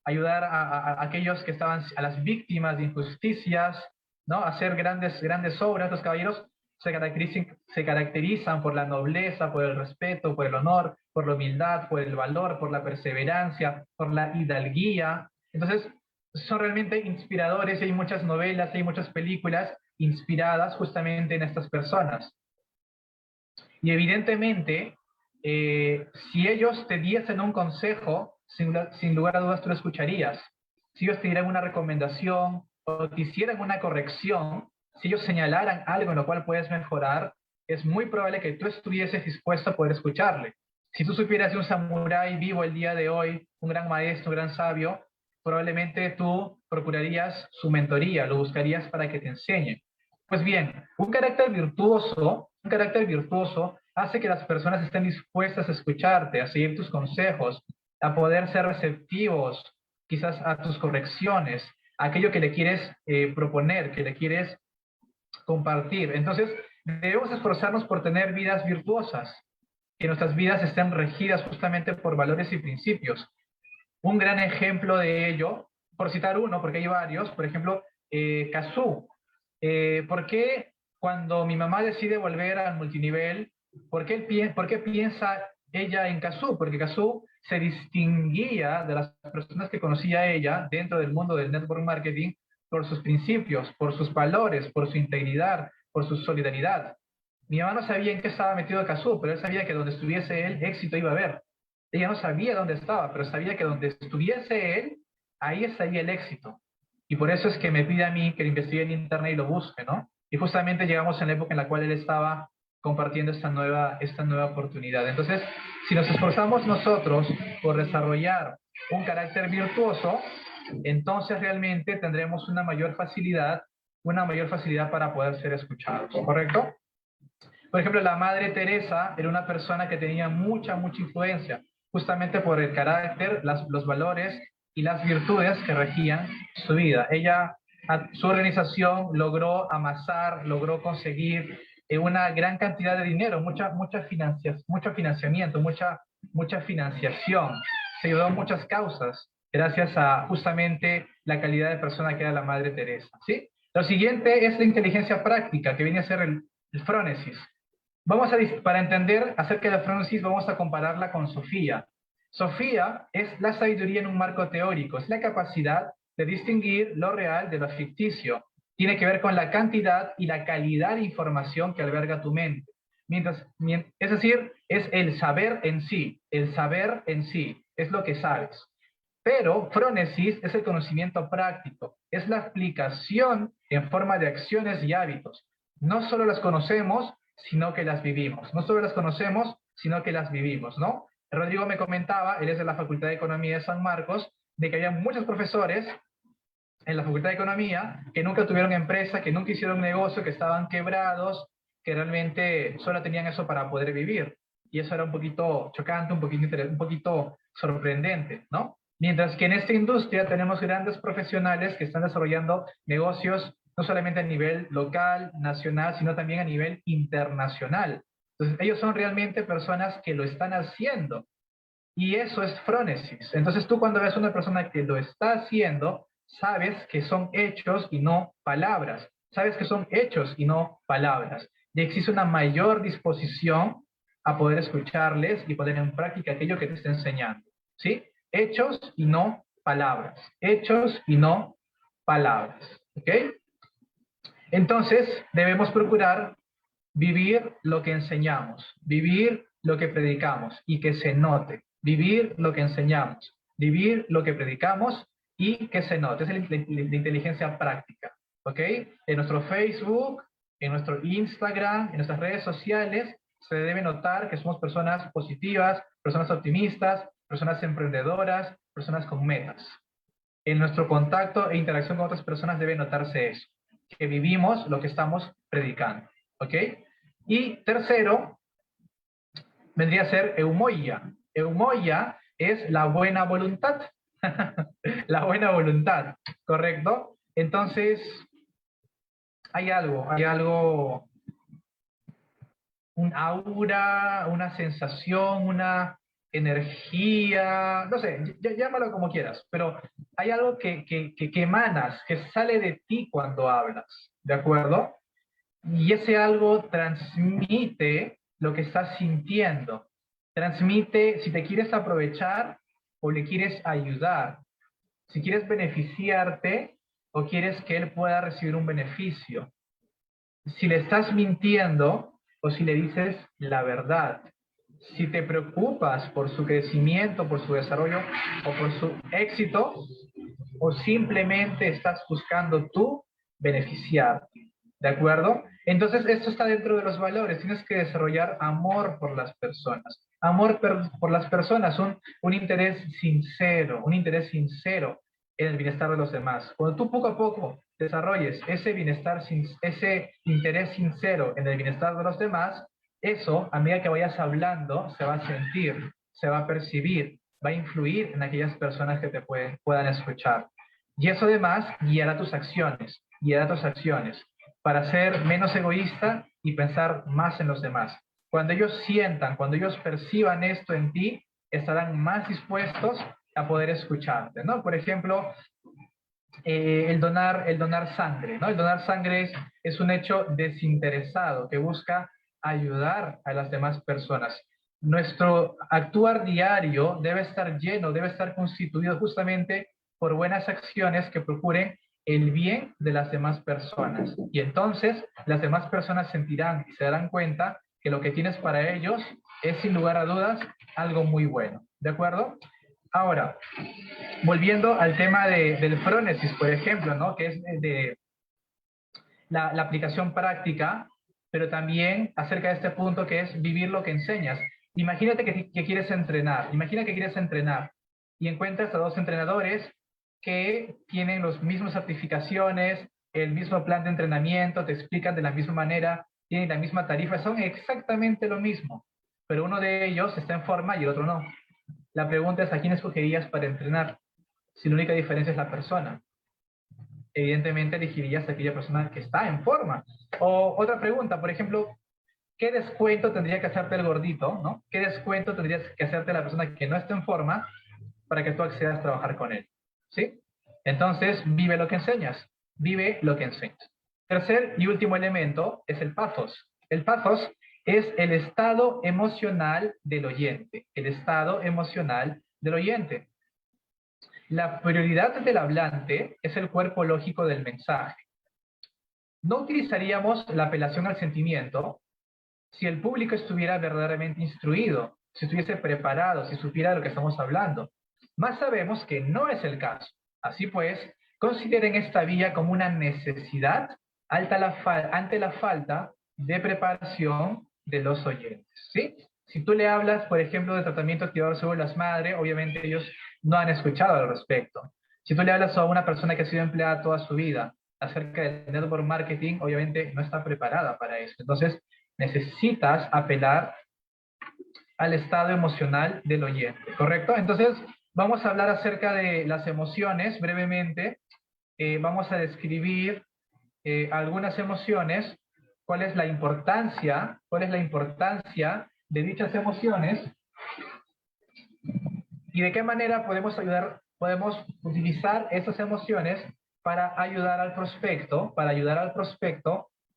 A: ayudar a aquellos que estaban, a las víctimas de injusticias, ¿no? Hacer grandes obras. Los caballeros se caracterizan por la nobleza, por el respeto, por el honor, por la humildad, por el valor, por la perseverancia, por la hidalguía. Entonces, son realmente inspiradores y hay muchas novelas, hay muchas películas inspiradas justamente en estas personas. Y evidentemente, si ellos te diesen un consejo, sin lugar a dudas tú lo escucharías. Si ellos te dieran una recomendación o te hicieran una corrección, si ellos señalaran algo en lo cual puedes mejorar, es muy probable que tú estuvieses dispuesto a poder escucharle. Si tú supieras de un samurái vivo el día de hoy, un gran maestro, un gran sabio, probablemente tú procurarías su mentoría, lo buscarías para que te enseñe. Pues bien, un carácter virtuoso hace que las personas estén dispuestas a escucharte, a seguir tus consejos, a poder ser receptivos quizás a tus correcciones, a aquello que le quieres proponer, que le quieres compartir. Entonces, debemos esforzarnos por tener vidas virtuosas, que nuestras vidas estén regidas justamente por valores y principios. Un gran ejemplo de ello, por citar uno, porque hay varios, por ejemplo, Cazzu. ¿Por qué cuando mi mamá decide volver al multinivel, por qué piensa ella en Cazzu? Porque Cazzu se distinguía de las personas que conocía ella dentro del mundo del network marketing por sus principios, por sus valores, por su integridad, por su solidaridad. Mi mamá no sabía en qué estaba metido Cazzu, pero él sabía que donde estuviese él, éxito iba a haber. Ella no sabía dónde estaba, pero sabía que donde estuviese él, ahí estaría el éxito. Y por eso es que me pide a mí que lo investigue en internet y lo busque, ¿no? Y justamente llegamos en la época en la cual él estaba compartiendo esta nueva oportunidad. Entonces, si nos esforzamos nosotros por desarrollar un carácter virtuoso, entonces realmente tendremos una mayor facilidad para poder ser escuchados, ¿correcto? Por ejemplo, la Madre Teresa era una persona que tenía mucha influencia, justamente por el carácter, los valores y las virtudes que regían su vida. Su organización logró amasar, logró conseguir una gran cantidad de dinero, mucho financiamiento, mucha financiación. Se ayudó a muchas causas. gracias a justamente la calidad de persona que era la Madre Teresa, ¿sí? Lo siguiente es la inteligencia práctica, que viene a ser el frónesis. Para entender acerca de la frónesis, vamos a compararla con Sofía. Sofía es la sabiduría en un marco teórico, es la capacidad de distinguir lo real de lo ficticio. Tiene que ver con la cantidad y la calidad de información que alberga tu mente. Es decir, es el saber en sí, es lo que sabes. Pero frónesis es el conocimiento práctico, es la aplicación en forma de acciones y hábitos. No solo las conocemos, sino que las vivimos. No solo las conocemos, sino que las vivimos, ¿no? Rodrigo me comentaba, él es de la Facultad de Economía de San Marcos, de que había muchos profesores en la Facultad de Economía que nunca tuvieron empresa, que nunca hicieron negocio, que estaban quebrados, que realmente solo tenían eso para poder vivir. Y eso era un poquito chocante, un poquito sorprendente, ¿no? Mientras que en esta industria tenemos grandes profesionales que están desarrollando negocios no solamente a nivel local, nacional, sino también a nivel internacional. Entonces, ellos son realmente personas que lo están haciendo. Y eso es frónesis. Entonces, tú cuando ves a una persona que lo está haciendo, sabes que son hechos y no palabras. Sabes que son hechos y no palabras. Y existe una mayor disposición a poder escucharles y poner en práctica aquello que te está enseñando. ¿Sí? Hechos y no palabras. Hechos y no palabras. ¿Ok? Entonces, debemos procurar vivir lo que enseñamos, vivir lo que predicamos y que se note. Vivir lo que enseñamos, vivir lo que predicamos y que se note. Es la inteligencia práctica. ¿Ok? En nuestro Facebook, en nuestro Instagram, en nuestras redes sociales, se debe notar que somos personas positivas, personas optimistas, personas emprendedoras, personas con metas. En nuestro contacto e interacción con otras personas debe notarse eso, que vivimos lo que estamos predicando. ¿Ok? Y tercero, vendría a ser eumoia. Eumoia es la buena voluntad. La buena voluntad, ¿correcto? Entonces, hay algo, un aura, una sensación, una energía, no sé, llámalo como quieras, pero hay algo que emanas, que sale de ti cuando hablas, ¿de acuerdo? Y ese algo transmite lo que estás sintiendo. Transmite si te quieres aprovechar o le quieres ayudar. Si quieres beneficiarte o quieres que él pueda recibir un beneficio. Si le estás mintiendo o si le dices la verdad. Si te preocupas por su crecimiento, por su desarrollo o por su éxito, o simplemente estás buscando tú beneficiarte. ¿De acuerdo? Entonces, esto está dentro de los valores. Tienes que desarrollar amor por las personas. Amor por las personas, un interés sincero en el bienestar de los demás. Cuando tú poco a poco desarrolles ese bienestar, ese interés sincero en el bienestar de los demás, eso, a medida que vayas hablando, se va a sentir, se va a percibir, va a influir en aquellas personas que te puedan escuchar. Y eso además guiará tus acciones para ser menos egoísta y pensar más en los demás. Cuando ellos sientan, cuando ellos perciban esto en ti, estarán más dispuestos a poder escucharte, ¿no? Por ejemplo, el donar sangre, ¿no? El donar sangre es un hecho desinteresado que busca ayudar a las demás personas. Nuestro actuar diario debe estar lleno, debe estar constituido justamente por buenas acciones que procuren el bien de las demás personas. Y entonces las demás personas sentirán y se darán cuenta que lo que tienes para ellos es sin lugar a dudas algo muy bueno. ¿De acuerdo? Ahora, volviendo al tema del frónesis, por ejemplo, ¿no? Que es de la aplicación práctica, pero también acerca de este punto que es vivir lo que enseñas. Imagínate que quieres entrenar, imagina que quieres entrenar y encuentras a dos entrenadores que tienen las mismas certificaciones, el mismo plan de entrenamiento, te explican de la misma manera, tienen la misma tarifa, son exactamente lo mismo, pero uno de ellos está en forma y el otro no. La pregunta es, ¿a quién escogerías para entrenar? Si la única diferencia es la persona. Evidentemente elegirías a aquella persona que está en forma. O otra pregunta, por ejemplo, ¿qué descuento tendría que hacerte el gordito, ¿no? ¿Qué descuento tendrías que hacerte la persona que no está en forma para que tú accedas a trabajar con él. ¿Sí? Entonces, vive lo que enseñas. Vive lo que enseñas. Tercer y último elemento es el pathos. El pathos es el estado emocional del oyente. El estado emocional del oyente. La prioridad del hablante es el cuerpo lógico del mensaje. No utilizaríamos la apelación al sentimiento si el público estuviera verdaderamente instruido, si estuviese preparado, si supiera de lo que estamos hablando. Más sabemos que no es el caso. Así pues, consideren esta vía como una necesidad ante la falta de preparación de los oyentes. ¿Sí? Si tú le hablas, por ejemplo, de tratamiento activador de células madre, obviamente ellos no han escuchado al respecto. Si tú le hablas a una persona que ha sido empleada toda su vida acerca del network marketing, obviamente no está preparada para eso. Entonces, necesitas apelar al estado emocional del oyente, ¿correcto? Entonces, vamos a hablar acerca de las emociones brevemente. Vamos a describir algunas emociones, cuál es la importancia de dichas emociones y de qué manera podemos utilizar esas emociones para ayudar al prospecto,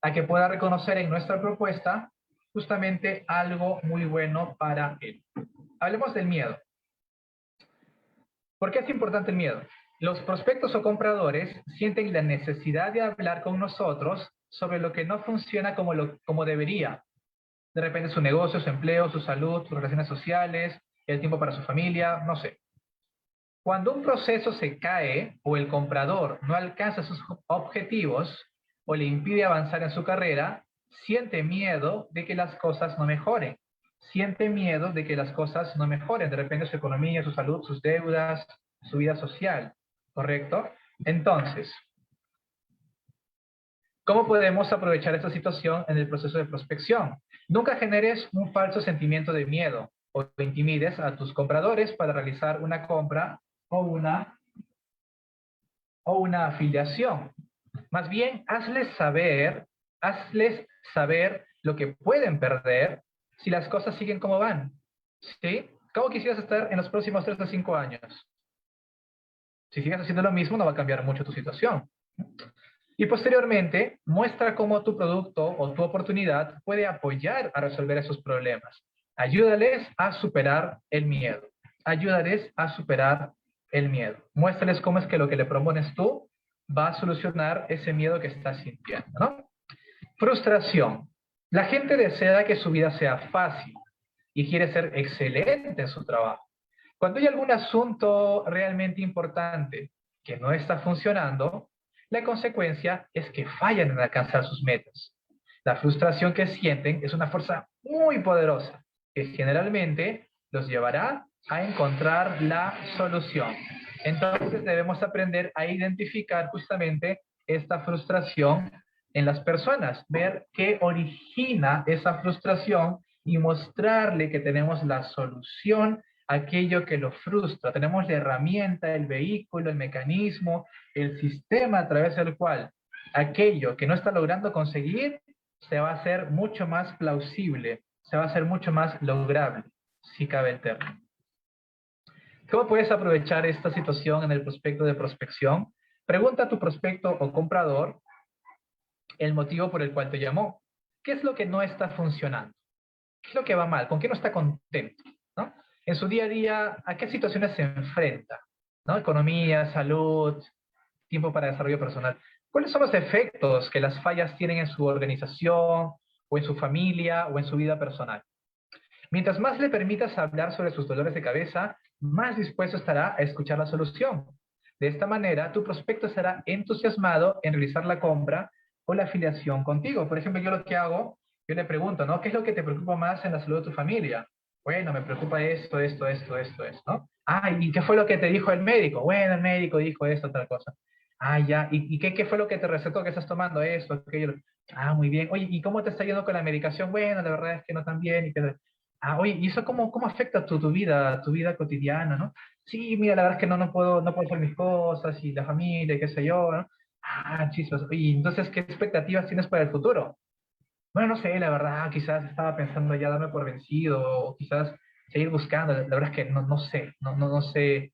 A: a que pueda reconocer en nuestra propuesta justamente algo muy bueno para él. Hablemos del miedo. ¿Por qué es importante el miedo? Los prospectos o compradores sienten la necesidad de hablar con nosotros sobre lo que no funciona como debería. De repente su negocio, su empleo, su salud, sus relaciones sociales, el tiempo para su familia, no sé. Cuando un proceso se cae o el comprador no alcanza sus objetivos o le impide avanzar en su carrera, siente miedo de que las cosas no mejoren. Siente miedo de que las cosas no mejoren. De repente su economía, su salud, sus deudas, su vida social. ¿Correcto? Entonces, ¿cómo podemos aprovechar esta situación en el proceso de prospección? Nunca generes un falso sentimiento de miedo o intimides a tus compradores para realizar una compra o una afiliación. Más bien, hazles saber lo que pueden perder si las cosas siguen como van. ¿Sí? ¿Cómo quisieras estar en los próximos 3 a 5 años? Si sigues haciendo lo mismo, no va a cambiar mucho tu situación. Y posteriormente, muestra cómo tu producto o tu oportunidad puede apoyar a resolver esos problemas. Ayúdales a superar el miedo. Ayúdales a superar el miedo. Muéstrales cómo es que lo que le propones tú va a solucionar ese miedo que estás sintiendo, ¿no? Frustración. La gente desea que su vida sea fácil y quiere ser excelente en su trabajo. Cuando hay algún asunto realmente importante que no está funcionando, la consecuencia es que fallan en alcanzar sus metas. La frustración que sienten es una fuerza muy poderosa que generalmente los llevará a encontrar la solución. Entonces debemos aprender a identificar justamente esta frustración en las personas, ver qué origina esa frustración y mostrarle que tenemos la solución a aquello que lo frustra. Tenemos la herramienta, el vehículo, el mecanismo, el sistema a través del cual aquello que no está logrando conseguir se va a hacer mucho más plausible, se va a hacer mucho más lograble, si cabe el término. ¿Cómo puedes aprovechar esta situación en el prospecto de prospección? Pregunta a tu prospecto o comprador el motivo por el cual te llamó. ¿Qué es lo que no está funcionando? ¿Qué es lo que va mal? ¿Con qué no está contento? ¿No? En su día a día, ¿a qué situaciones se enfrenta? ¿No? Economía, salud, tiempo para desarrollo personal. ¿Cuáles son los efectos que las fallas tienen en su organización, o en su familia, o en su vida personal? Mientras más le permitas hablar sobre sus dolores de cabeza, más dispuesto estará a escuchar la solución. De esta manera, tu prospecto estará entusiasmado en realizar la compra o la afiliación contigo. Por ejemplo, yo lo que hago, yo le pregunto, ¿no? ¿Qué es lo que te preocupa más en la salud de tu familia? Bueno, me preocupa esto, ¿no? Ah, ¿y qué fue lo que te dijo el médico? Bueno, el médico dijo esto, tal cosa. Ah, ya. ¿Y qué fue lo que te recetó que estás tomando? Esto, aquello. Ah, muy bien. Oye, ¿y cómo te está yendo con la medicación? Bueno, la verdad es que no tan bien. Ah, oye, ¿y eso cómo afecta tu vida cotidiana, ¿no? Sí, mira, la verdad es que no puedo hacer mis cosas y la familia y qué sé yo, ¿no? Ah, chispas. Oye, entonces, ¿qué expectativas tienes para el futuro? Bueno, no sé, la verdad, quizás estaba pensando ya darme por vencido o quizás seguir buscando. La verdad es que no sé, no sé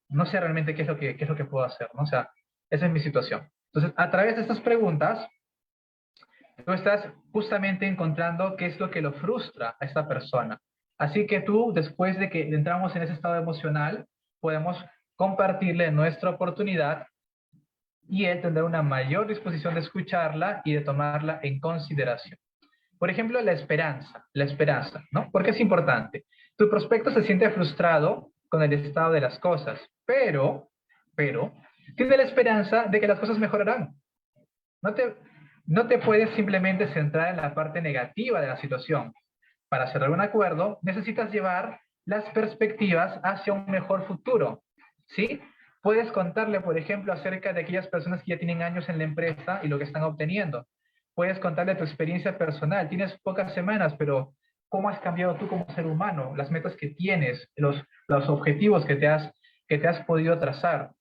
A: no sé realmente qué es lo que puedo hacer, ¿no? O sea, esa es mi situación. Entonces, a través de estas preguntas, tú estás justamente encontrando qué es lo que lo frustra a esta persona. Así que tú, después de que entramos en ese estado emocional, podemos compartirle nuestra oportunidad y él tendrá una mayor disposición de escucharla y de tomarla en consideración. Por ejemplo, la esperanza, ¿no? Porque es importante. Tu prospecto se siente frustrado con el estado de las cosas, pero, tiene la esperanza de que las cosas mejorarán. No te, no te puedes simplemente centrar en la parte negativa de la situación. Para cerrar un acuerdo, necesitas llevar las perspectivas hacia un mejor futuro, ¿sí? Puedes contarle, por ejemplo, acerca de aquellas personas que ya tienen años en la empresa y lo que están obteniendo. Puedes contarle tu experiencia personal. Tienes pocas semanas, pero ¿cómo has cambiado tú como ser humano? Las metas que tienes, los objetivos que te has podido trazar.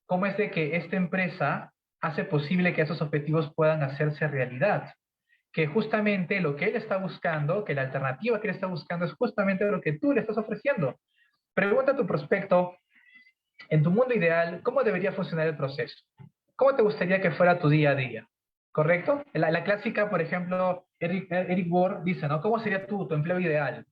A: ¿Cómo es de que esta empresa hace posible que esos objetivos puedan hacerse realidad? Que justamente lo que él está buscando, que la alternativa que él está buscando es justamente lo que tú le estás ofreciendo. Pregunta a tu prospecto, en tu mundo ideal, ¿cómo debería funcionar el proceso? ¿Cómo te gustaría que fuera tu día a día? ¿Correcto? La clásica, por ejemplo, Eric Ward dice, ¿no? ¿Cómo sería tu empleo ideal?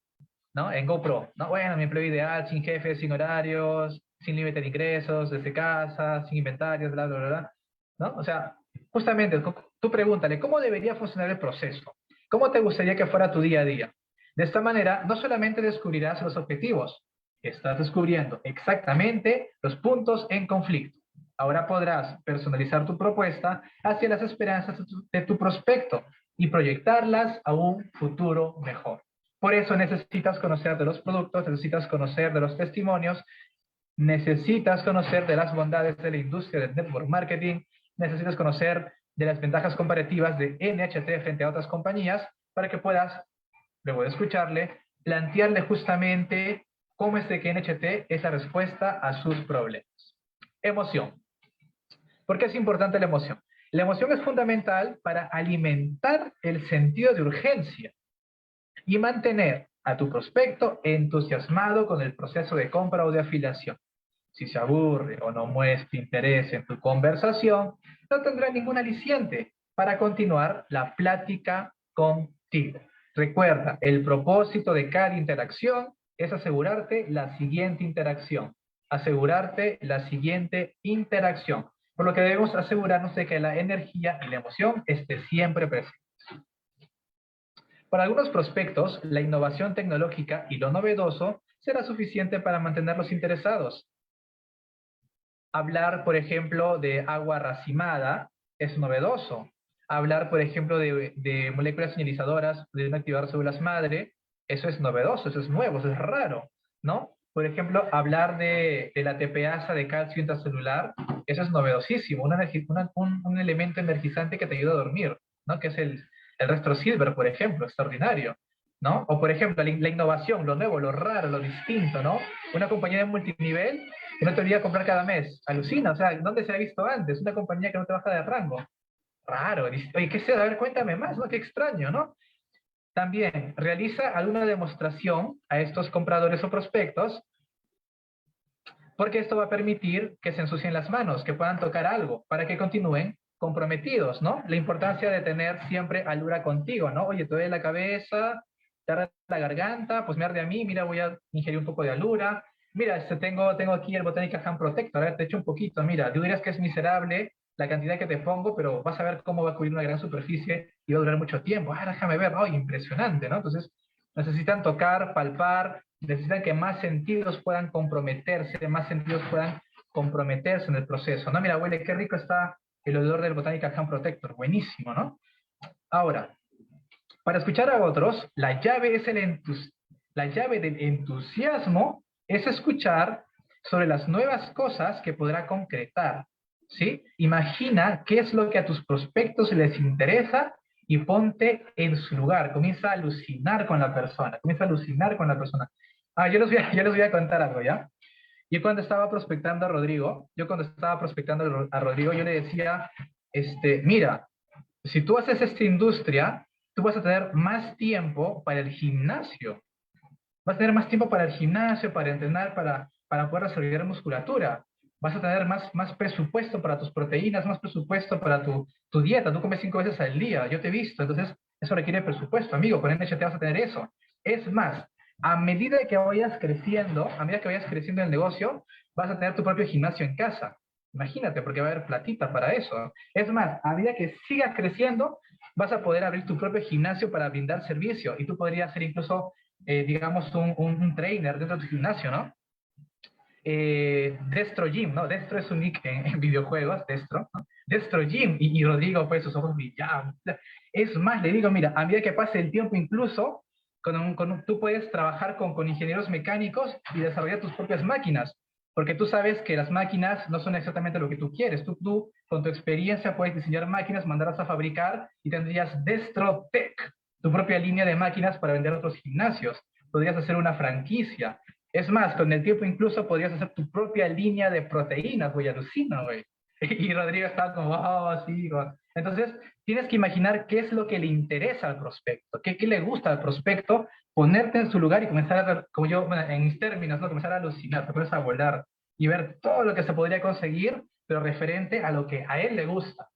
A: ¿No? En GoPro, ¿no? Bueno, mi empleo ideal, sin jefes, sin horarios, sin límite de ingresos, desde casa, sin inventarios, bla, bla, bla, bla, ¿no? O sea, justamente, tú pregúntale, ¿cómo debería funcionar el proceso? ¿Cómo te gustaría que fuera tu día a día? De esta manera, no solamente descubrirás los objetivos, estás descubriendo exactamente los puntos en conflicto. Ahora podrás personalizar tu propuesta hacia las esperanzas de tu prospecto y proyectarlas a un futuro mejor. Por eso necesitas conocer de los productos, necesitas conocer de los testimonios, necesitas conocer de las bondades de la industria del network marketing, necesitas conocer de las ventajas comparativas de NHT frente a otras compañías para que puedas, luego de escucharle, plantearle justamente cómo es de que NHT es la respuesta a sus problemas. Emoción. ¿Por qué es importante la emoción? La emoción es fundamental para alimentar el sentido de urgencia y mantener a tu prospecto entusiasmado con el proceso de compra o de afiliación. Si se aburre o no muestra interés en tu conversación, no tendrá ningún aliciente para continuar la plática contigo. Recuerda, el propósito de cada interacción es asegurarte la siguiente interacción. Asegurarte la siguiente interacción. Por lo que debemos asegurarnos de que la energía y la emoción esté siempre presentes. Para algunos prospectos, la innovación tecnológica y lo novedoso será suficiente para mantenerlos interesados. Hablar, por ejemplo, de agua racimada es novedoso. Hablar, por ejemplo, de moléculas señalizadoras de un activador de células madre, eso es novedoso, eso es nuevo, eso es raro, ¿no? Por ejemplo, hablar de la TPasa de calcio intracelular, eso es novedosísimo, un elemento energizante que te ayuda a dormir, ¿no? Que es el Restro Silver, por ejemplo, extraordinario, ¿no? O por ejemplo, la innovación, lo nuevo, lo raro, lo distinto, ¿no? Una compañía de multinivel que no te olvida comprar cada mes. Alucina, o sea, ¿dónde se ha visto antes? Una compañía que no te baja de rango. Raro. Oye, ¿qué sé? A ver, cuéntame más, ¿no? Qué extraño, ¿no? También, realiza alguna demostración a estos compradores o prospectos, porque esto va a permitir que se ensucien las manos, que puedan tocar algo, para que continúen comprometidos, ¿no? La importancia de tener siempre alura contigo, ¿no? Oye, te duele la cabeza, te arde la garganta, pues me arde a mí, mira, voy a ingerir un poco de alura. Mira, tengo aquí el Botanica Hand Protector, a ver, te echo un poquito, mira, tú dirás que es miserable la cantidad que te pongo, pero vas a ver cómo va a cubrir una gran superficie y va a durar mucho tiempo. Ah, déjame ver, ¡ay, impresionante!, ¿no? Entonces, necesitan tocar, palpar, necesitan que más sentidos puedan comprometerse, más sentidos puedan comprometerse en el proceso, ¿no? Mira, huele, qué rico está el olor del Botanica Hand Protector, buenísimo, ¿no? Ahora, para escuchar a otros, la llave del entusiasmo es escuchar sobre las nuevas cosas que podrá concretar, ¿sí? Imagina qué es lo que a tus prospectos les interesa y ponte en su lugar. Comienza a alucinar con la persona, comienza a alucinar con la persona. Ah, yo les voy a contar algo, ¿ya? Yo cuando estaba prospectando a Rodrigo, yo le decía, mira, si tú haces esta industria, tú vas a tener más tiempo para el gimnasio. Vas a tener más tiempo para el gimnasio, para entrenar, para para poder desarrollar musculatura. Vas a tener más presupuesto para tus proteínas, más presupuesto para tu dieta. Tú comes 5 veces al día, yo te he visto. Entonces, eso requiere presupuesto, amigo. Con NHT vas a tener eso. Es más, a medida que vayas creciendo, a medida que vayas creciendo en el negocio, vas a tener tu propio gimnasio en casa. Imagínate, porque va a haber platita para eso. Es más, a medida que sigas creciendo, vas a poder abrir tu propio gimnasio para brindar servicio. Y tú podrías ser incluso, digamos, un trainer dentro de tu gimnasio, ¿no? Destro Gym, ¿no? Destro es un nick en videojuegos, Destro, ¿no? Destro Gym, y Rodrigo, pues, sus ojos brillaban. Es más, le digo, mira, a medida que pase el tiempo, incluso, tú puedes trabajar con ingenieros mecánicos y desarrollar tus propias máquinas, porque tú sabes que las máquinas no son exactamente lo que tú quieres. Tú con tu experiencia, puedes diseñar máquinas, mandarlas a fabricar, y tendrías Destro Tech, tu propia línea de máquinas para vender a otros gimnasios. Podrías hacer una franquicia. Es más, con el tiempo incluso podrías hacer tu propia línea de proteínas, güey, alucina, güey. Y Rodrigo estaba como, oh, sí, güey. Entonces, tienes que imaginar qué es lo que le interesa al prospecto, qué le gusta al prospecto, ponerte en su lugar y comenzar a ver, como yo, bueno, en mis términos, ¿no? Comenzar a alucinar, te pones a volar y ver todo lo que se podría conseguir, pero referente a lo que a él le gusta.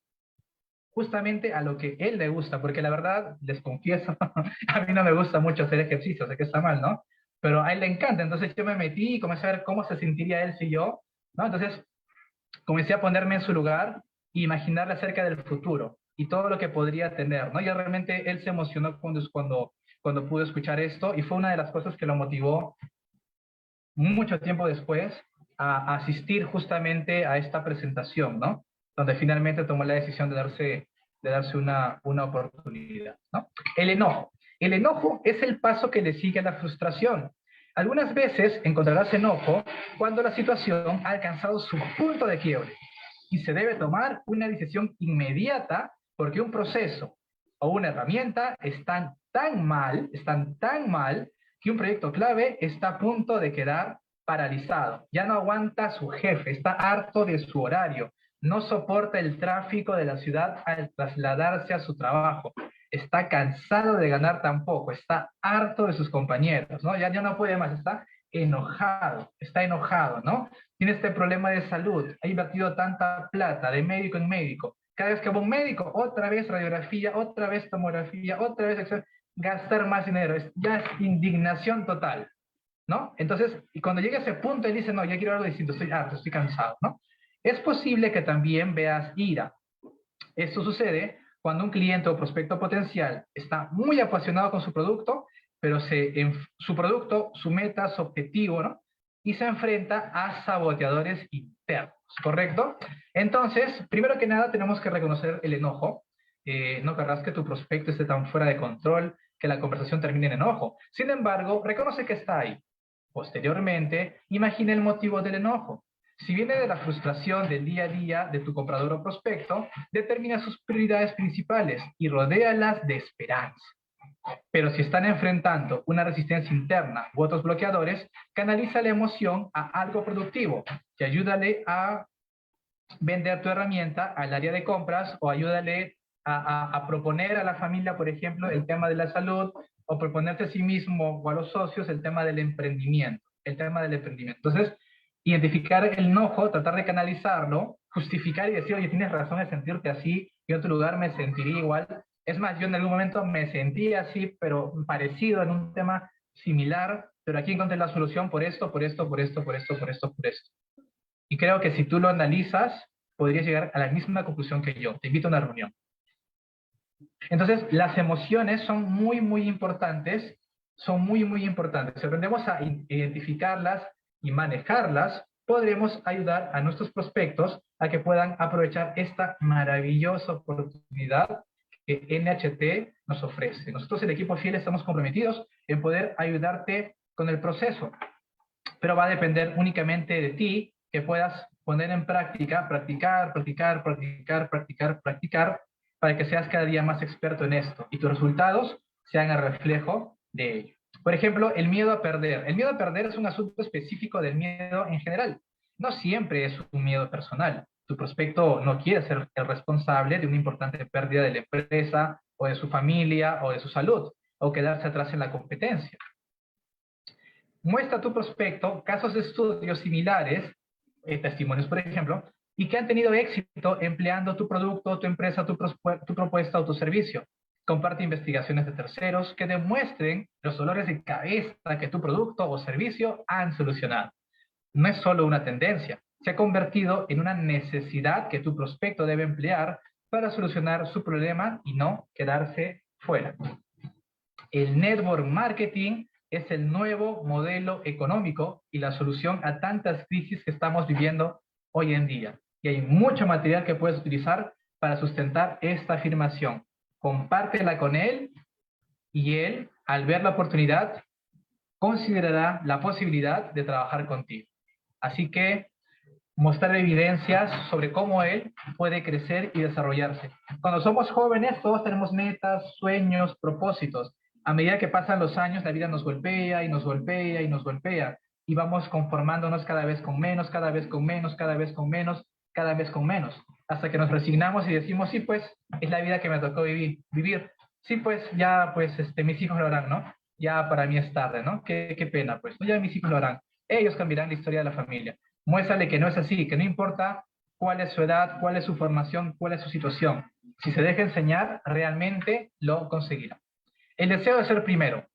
A: Justamente a lo que él le gusta, porque la verdad, les confieso, a mí no me gusta mucho hacer ejercicio, sé que está mal, ¿no? Pero a él le encanta, entonces yo me metí y comencé a ver cómo se sentiría él si yo, ¿no? Entonces comencé a ponerme en su lugar e imaginarle acerca del futuro y todo lo que podría tener, ¿no? Y realmente él se emocionó cuando pudo escuchar esto, y fue una de las cosas que lo motivó mucho tiempo después a asistir justamente a esta presentación, ¿no? Donde finalmente tomó la decisión de darse una oportunidad, ¿no? El enojo. El enojo es el paso que le sigue a la frustración. Algunas veces encontrarás enojo cuando la situación ha alcanzado su punto de quiebre y se debe tomar una decisión inmediata, porque un proceso o una herramienta están tan mal que un proyecto clave está a punto de quedar paralizado. Ya no aguanta su jefe, está harto de su horario, no soporta el tráfico de la ciudad al trasladarse a su trabajo, está cansado de ganar tan poco, está harto de sus compañeros, ¿no? Ya no puede más, está enojado, ¿no? Tiene este problema de salud, ha invertido tanta plata de médico en médico. Cada vez que va un médico, otra vez radiografía, otra vez tomografía, otra vez gastar más dinero. Ya es indignación total, ¿no? Entonces, y cuando llega a ese punto, él dice, no, ya quiero algo distinto, estoy harto, estoy cansado, ¿no? Es posible que también veas ira. Esto sucede cuando un cliente o prospecto potencial está muy apasionado con su producto, pero su producto, su meta, su objetivo, ¿no? Y se enfrenta a saboteadores internos, ¿correcto? Entonces, primero que nada, tenemos que reconocer el enojo. No querrás que tu prospecto esté tan fuera de control que la conversación termine en enojo. Sin embargo, reconoce que está ahí. Posteriormente, imagina el motivo del enojo. Si viene de la frustración del día a día de tu comprador o prospecto, determina sus prioridades principales y rodéalas de esperanza. Pero si están enfrentando una resistencia interna u otros bloqueadores, canaliza la emoción a algo productivo y ayúdale a vender tu herramienta al área de compras, o ayúdale a proponer a la familia, por ejemplo, el tema de la salud, o proponerte a sí mismo o a los socios el tema del emprendimiento. Entonces, identificar el enojo, tratar de canalizarlo, justificar y decir, oye, tienes razón de sentirte así, yo en tu lugar me sentiría igual. Es más, yo en algún momento me sentía así, pero parecido en un tema similar, pero aquí encontré la solución por esto, por esto, por esto, por esto, por esto, por esto. Y creo que si tú lo analizas, podrías llegar a la misma conclusión que yo. Te invito a una reunión. Entonces, las emociones son muy, muy importantes, son muy, muy importantes. Si aprendemos a identificarlas y manejarlas, podremos ayudar a nuestros prospectos a que puedan aprovechar esta maravillosa oportunidad que NHT nos ofrece. Nosotros, el equipo Fiel, estamos comprometidos en poder ayudarte con el proceso, pero va a depender únicamente de ti, que puedas poner en práctica, practicar, practicar, practicar, practicar, practicar, para que seas cada día más experto en esto y tus resultados sean el reflejo de ello. Por ejemplo, el miedo a perder. El miedo a perder es un asunto específico del miedo en general. No siempre es un miedo personal. Tu prospecto no quiere ser el responsable de una importante pérdida de la empresa, o de su familia, o de su salud, o quedarse atrás en la competencia. muestra a tu prospecto casos de estudios similares, testimonios por ejemplo, y que han tenido éxito empleando tu producto, tu empresa, tu propuesta o tu servicio. Comparte investigaciones de terceros que demuestren los dolores de cabeza que tu producto o servicio han solucionado. No es solo una tendencia, se ha convertido en una necesidad que tu prospecto debe emplear para solucionar su problema y no quedarse fuera. El network marketing es el nuevo modelo económico y la solución a tantas crisis que estamos viviendo hoy en día. Y hay mucho material que puedes utilizar para sustentar esta afirmación. Compártela con él y él, al ver la oportunidad, considerará la posibilidad de trabajar contigo. Así que mostrar evidencias sobre cómo él puede crecer y desarrollarse. Cuando somos jóvenes, todos tenemos metas, sueños, propósitos. A medida que pasan los años, la vida nos golpea y nos golpea y nos golpea. Y vamos conformándonos cada vez con menos, cada vez con menos, cada vez con menos, cada vez con menos. Hasta que nos resignamos y decimos, sí, pues, es la vida que me tocó vivir. Sí, pues, ya, pues, mis hijos lo harán, ¿no? Ya para mí es tarde, ¿no? Qué pena, pues. Ya mis hijos lo harán. Ellos cambiarán la historia de la familia. Muéstrale que no es así, que no importa cuál es su edad, cuál es su formación, cuál es su situación. Si se deja enseñar, realmente lo conseguirá. El deseo de ser primero.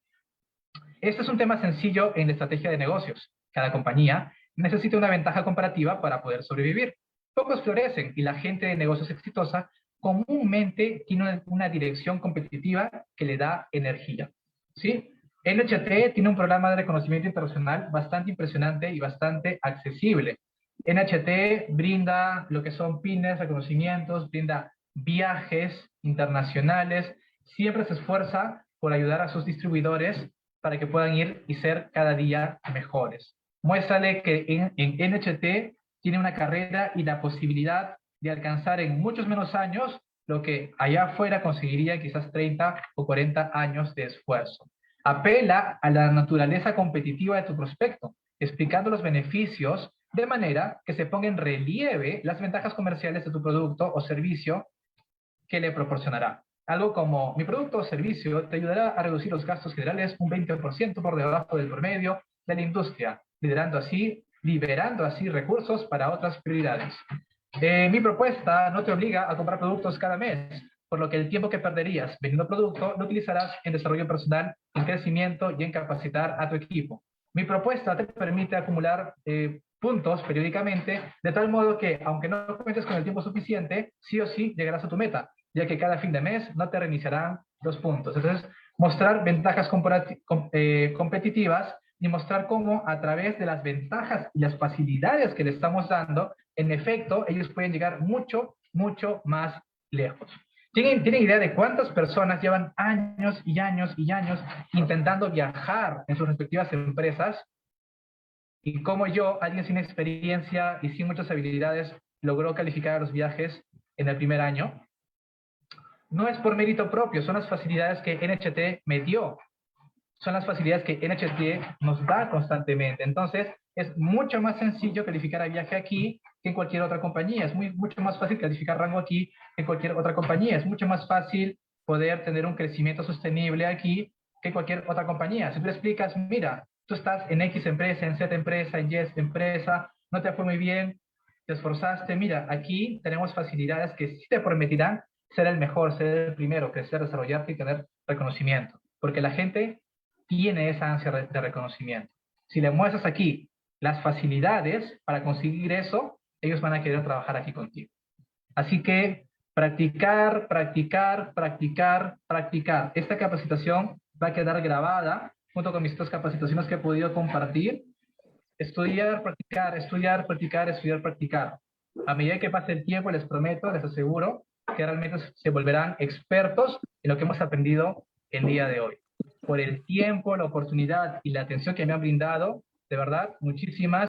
A: Este es un tema sencillo en la estrategia de negocios. Cada compañía necesita una ventaja comparativa para poder sobrevivir. Pocos florecen y la gente de negocios exitosa comúnmente tiene una dirección competitiva que le da energía. ¿Sí? NHT tiene un programa de reconocimiento internacional bastante impresionante y bastante accesible. NHT brinda lo que son pines, reconocimientos, brinda viajes internacionales, siempre se esfuerza por ayudar a sus distribuidores para que puedan ir y ser cada día mejores. Muéstrale que en NHT tiene una carrera y la posibilidad de alcanzar en muchos menos años lo que allá afuera conseguiría quizás 30 o 40 años de esfuerzo. Apela a la naturaleza competitiva de tu prospecto, explicando los beneficios de manera que se ponga en relieve las ventajas comerciales de tu producto o servicio que le proporcionará. Algo como, mi producto o servicio te ayudará a reducir los gastos generales un 20% por debajo del promedio de la industria, liberando así recursos para otras prioridades. Mi propuesta no te obliga a comprar productos cada mes, por lo que el tiempo que perderías vendiendo producto lo utilizarás en desarrollo personal, en crecimiento y en capacitar a tu equipo. Mi propuesta te permite acumular puntos periódicamente, de tal modo que, aunque no cuentes con el tiempo suficiente, sí o sí llegarás a tu meta, ya que cada fin de mes no te reiniciarán los puntos. Entonces, mostrar ventajas competitivas y mostrar cómo a través de las ventajas y las facilidades que le estamos dando, en efecto, ellos pueden llegar mucho, mucho más lejos. ¿Tienen idea de cuántas personas llevan años y años y años intentando viajar en sus respectivas empresas? Y cómo yo, alguien sin experiencia y sin muchas habilidades, logró calificar a los viajes en el primer año. No es por mérito propio, son las facilidades que NHT me dio. Son las facilidades que NHT nos da constantemente. Entonces, es mucho más sencillo calificar a viaje aquí que en cualquier otra compañía. Es mucho más fácil calificar rango aquí que en cualquier otra compañía. Es mucho más fácil poder tener un crecimiento sostenible aquí que en cualquier otra compañía. Si tú le explicas, mira, tú estás en X empresa, en Z empresa, en Y empresa, no te fue muy bien, te esforzaste, mira, aquí tenemos facilidades que sí te permitirán ser el mejor, ser el primero, crecer, desarrollarte y tener reconocimiento. Porque la gente tiene esa ansia de reconocimiento. Si le muestras aquí las facilidades para conseguir eso, ellos van a querer trabajar aquí contigo. Así que practicar, practicar, practicar, practicar. Esta capacitación va a quedar grabada junto con mis otras capacitaciones que he podido compartir. Estudiar, practicar, estudiar, practicar, estudiar, practicar. A medida que pase el tiempo, les prometo, les aseguro, que realmente se volverán expertos en lo que hemos aprendido el día de hoy. Por el tiempo, la oportunidad y la atención que me han brindado, de verdad, muchísimas